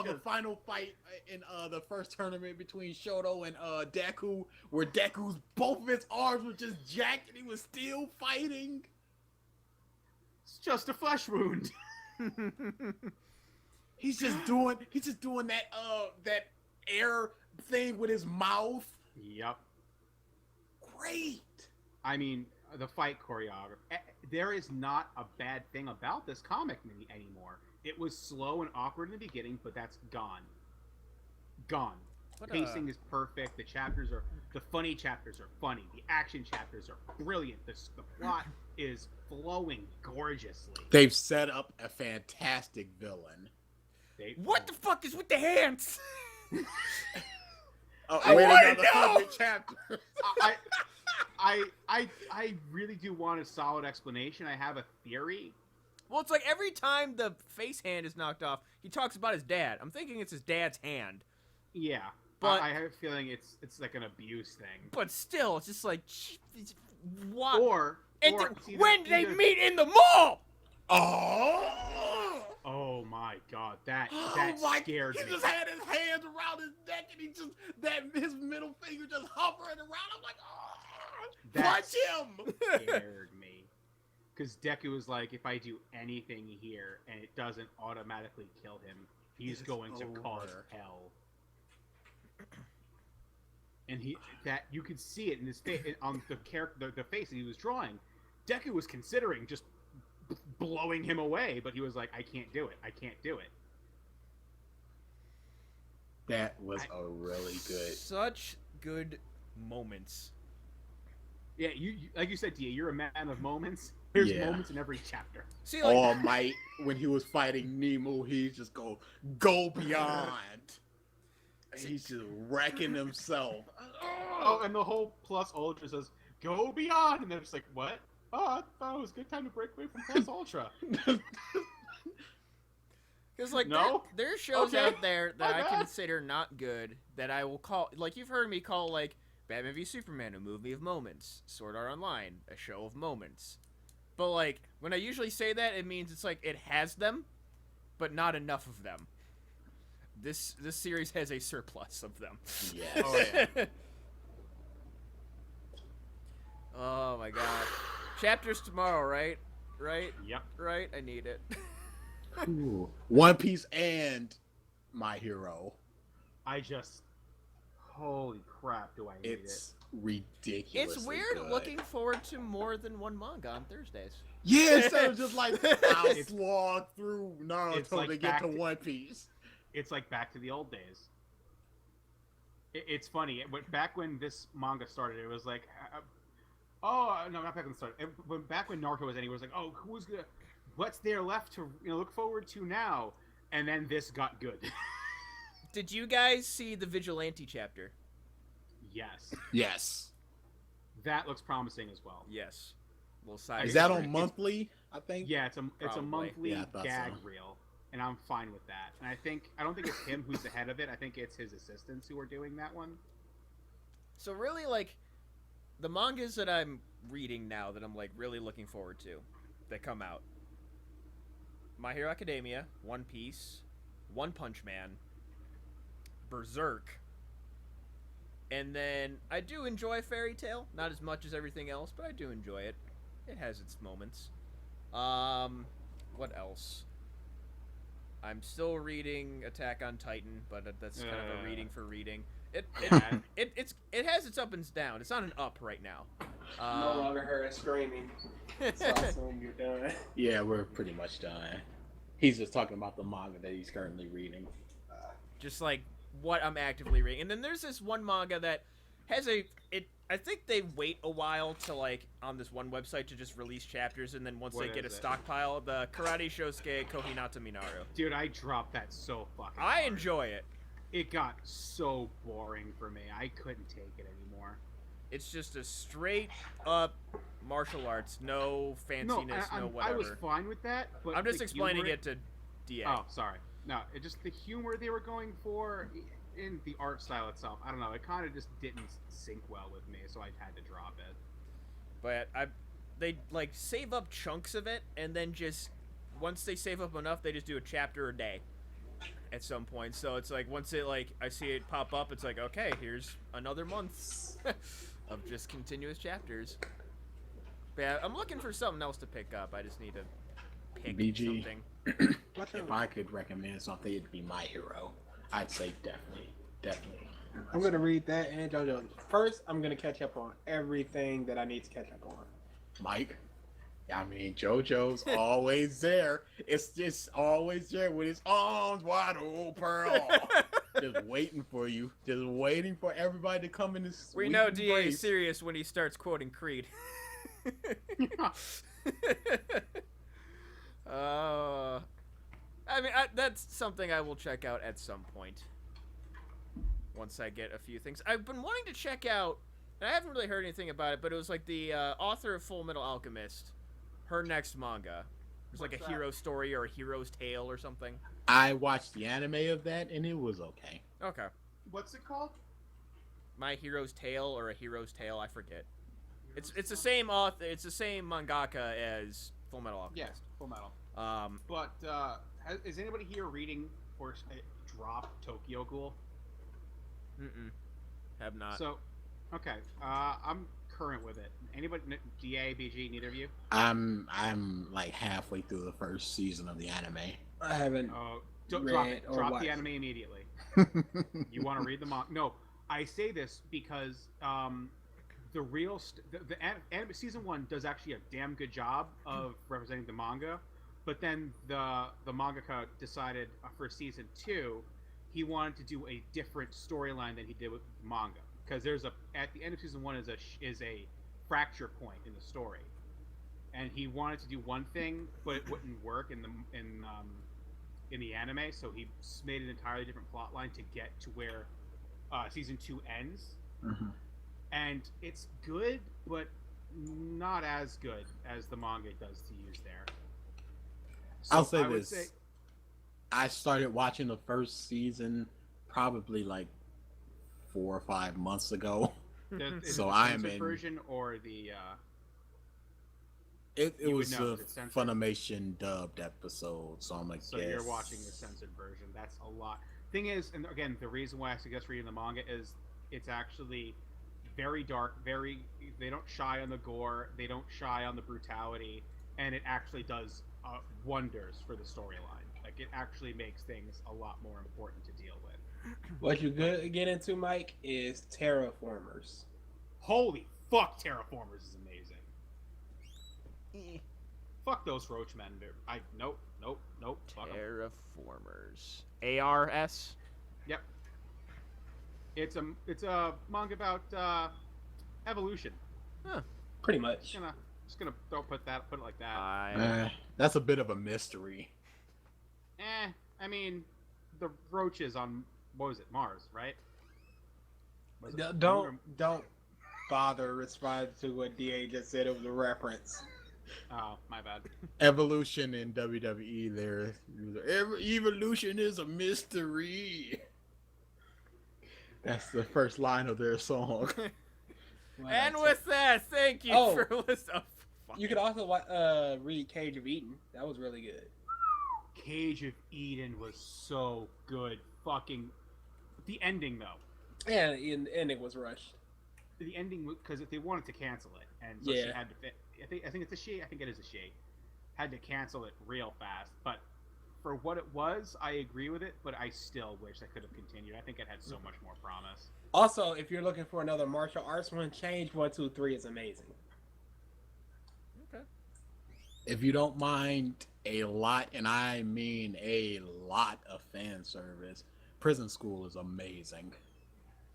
The final fight in the first tournament between Shoto and Deku, where Deku's both of his arms were just jacked and he was still fighting. It's just a flesh wound. He's just doing that air thing with his mouth. Yep. Great. I mean, the fight choreography. There is not a bad thing about this comic anymore. It was slow and awkward in the beginning, but that's gone. Gone. What, Pacing is perfect. The funny chapters are funny. The action chapters are brilliant. The plot is flowing gorgeously. They've set up a fantastic villain. What the fuck is with the hands? Oh, I wait wanna another know! 100 chapters. I really do want a solid explanation. I have a theory. Well, it's like every time the face hand is knocked off, he talks about his dad. I'm thinking it's his dad's hand. Yeah. But I have a feeling it's like an abuse thing. but still, it's just like what? Or see, when that they either- meet in the mall. Oh! Oh my god, that Oh my! scared He me. just had his hands around his neck, and he just his middle finger just hovering around. I'm like, oh! That Punch him! scared me. Because Deku was like, if I do anything here and it doesn't automatically kill him, he's It's going to cause over. hell. And you could see it in his face, on the character, the face that he was drawing. Deku was considering just blowing him away, but he was like, I can't do it. I can't do it. That was a really good. Such good moments. Yeah, you like you said, Dia, you're a man of moments. There's Yeah. moments in every chapter. See, like, All Might, when he was fighting Nemo, he just go beyond. He's just wrecking himself. Oh, and the whole Plus Ultra says, go beyond! And they're just like, what? Oh, I thought it was a good time to break away from Plus Ultra. because like No? there are shows Okay. out there that My I bad. consider not good that I will call, like you've heard me call, like Batman v Superman, a movie of moments, Sword Art Online, a show of moments. But like when I usually say that, it means it's like it has them, but not enough of them. This series has a surplus of them. Yes. Oh, yeah. Oh my god. Chapters tomorrow, right? Yep. Right? I need it. Ooh. One Piece and My Hero. I just... Holy crap, do I hate it. It's ridiculous. It's weird looking forward to more than one manga on Thursdays. Yeah, instead of just like I'll It's- slog through it's Naruto like to get back to to- One Piece. It's like back to the old days. It's funny. Back when this manga started, it was like... no, not back when it started. Back when Naruto was ending, it was like, oh, who's gonna... What's there left to look forward to now? And then this got good. Did you guys see the Vigilante chapter? Yes. Yes. That looks promising as well. Yes. Little side. Is that story. on monthly? I think. Yeah, it's a Probably. monthly Yeah, I thought gag so. reel, and I'm fine with that. And I don't think it's him who's the head of it. I think it's his assistants who are doing that one. So really, like, the mangas that I'm reading now that I'm like really looking forward to, that come out: My Hero Academia, One Piece, One Punch Man, Berserk, and then I do enjoy Fairy Tail. Not as much as everything else, but I do enjoy it. It has its moments. What else? I'm still reading Attack on Titan, but that's kind of a reading for reading. It has its up and downs. It's on an up right now. No longer heard us screaming. So I assume you're done. Yeah, we're pretty much done. He's just talking about the manga that he's currently reading. Just like what I'm actively reading. And then there's this one manga that has I think they wait a while to like on this one website to just release chapters, and then once What they get a is it? stockpile, the Karate Shosuke Kohinata Minaru. Dude, I dropped that so fucking I hard. enjoy it. It got so boring for me. I couldn't take it anymore. It's just a straight up martial arts, no fanciness, I no was whatever. fine with that, but I'm just the explaining humor- it to DA. Oh, sorry. No, it just the humor they were going for in the art style itself. I don't know. It kind of just didn't sync well with me, so I had to drop it. But they like save up chunks of it, and then just once they save up enough, they just do a chapter a day at some point. So it's like once it like I see it pop up, it's like okay, here's another month of just continuous chapters. But yeah, I'm looking for something else to pick up. I just need to pick BG. something. If I could recommend something, it'd be My Hero. I'd say definitely. I'm gonna read that and JoJo. First, I'm gonna catch up on everything that I need to catch up on. Mike. I mean, JoJo's always there. It's just always there with his arms wide open, just waiting for you, just waiting for everybody to come in this. We know DA is serious when he starts quoting Creed. I mean, that's something I will check out at some point. Once I get a few things. I've been wanting to check out, and I haven't really heard anything about it, but it was like the author of Full Metal Alchemist, her next manga. It was like What's a that? hero story or a hero's tale or something. I watched the anime of that, and it was okay. Okay. What's it called? My Hero's Tale or A Hero's Tale, I forget. It's the same author. It's the same mangaka as Full Metal Alchemist. Yes, Full Metal. Um, But is anybody here reading or drop Tokyo Ghoul? have not. So, okay, I'm current with it. Anybody, DA, BG, neither of you? I'm like halfway through the first season of the anime. I haven't. Drop Read it. or Drop watched. the anime immediately. You want to read the manga? No, I say this because the real the anime season 1 does actually a damn good job of representing the manga, but then the mangaka decided for season 2 he wanted to do a different storyline than he did with the manga, because there's at the end of season 1 is a fracture point in the story, and he wanted to do one thing but it wouldn't work in the anime, so he made an entirely different plot line to get to where season 2 ends. Mhm. And it's good, but not as good as the manga does to use there. So I'll say I would this. I started watching the first season probably like 4 or 5 months ago. Is So it the I am censored in- version or the It You would was know, a it's censored. Funimation dubbed episode, so I'm like, so yes. you're watching the censored version. That's a lot. Thing is, and again, the reason why I suggest reading the manga is it's actually very dark, they don't shy on the gore, they don't shy on the brutality, and it actually does wonders for the storyline. Like, it actually makes things a lot more important to deal with. What you get into, Mike, is Terraformers. Holy fuck, Terraformers is amazing. Fuck those Roachmen. Nope. Fuck 'em. Terraformers. ARS. Yep. It's a manga about evolution. Pretty much. Just gonna put it like that. That's a bit of a mystery. I mean, the roaches on, what was it, Mars, right? Was it- Don't bother responding to what DA just said. It was a reference. Oh, my bad. Evolution in WWE, evolution is a mystery. That's the first line of their song. And with that, thank you Oh. for listening. You could also read Cage of Eden. That was really good. Cage of Eden was so good. Fucking the ending though. Yeah, and the ending was rushed. The ending, because they wanted to cancel it, and so she Yeah. had to. I think it's a she. I think it is a she. Had to cancel it real fast, but for what it was, I agree with it. But I still wish that could have continued. I think it had so much more promise. Also, if you're looking for another martial arts one, Change 1, 2, 3 is amazing. Okay. If you don't mind a lot, and I mean a lot of fan service, Prison School is amazing.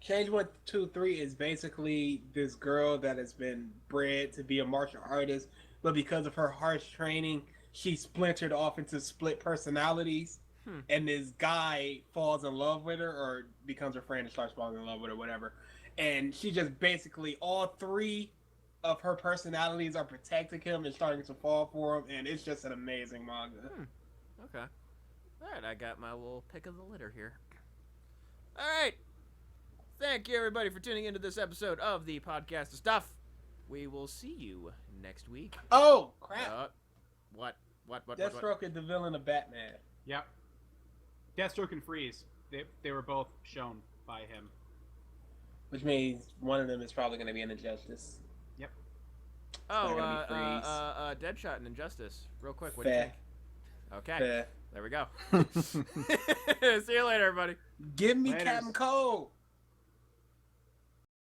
Change 1, 2, 3 is basically this girl that has been bred to be a martial artist, but because of her harsh training, she splintered off into split personalities. And this guy falls in love with her, or becomes her friend and starts falling in love with her, whatever. And she just basically, all 3 of her personalities are protecting him and starting to fall for him, and it's just an amazing manga. Okay. Alright, I got my little pick of the litter here. Alright. Thank you, everybody, for tuning into this episode of the Podcast of Stuff. We will see you next week. Oh, crap. What? Deathstroke is the villain of Batman. Yep. Deathstroke and Freeze. They were both shown by him. Which means one of them is probably going to be an Injustice. Oh, not gonna Deadshot and Injustice. Real quick, what Fair. do you think? Okay, Fair. there we go. See you later, everybody. Give me Laters. Captain Cole.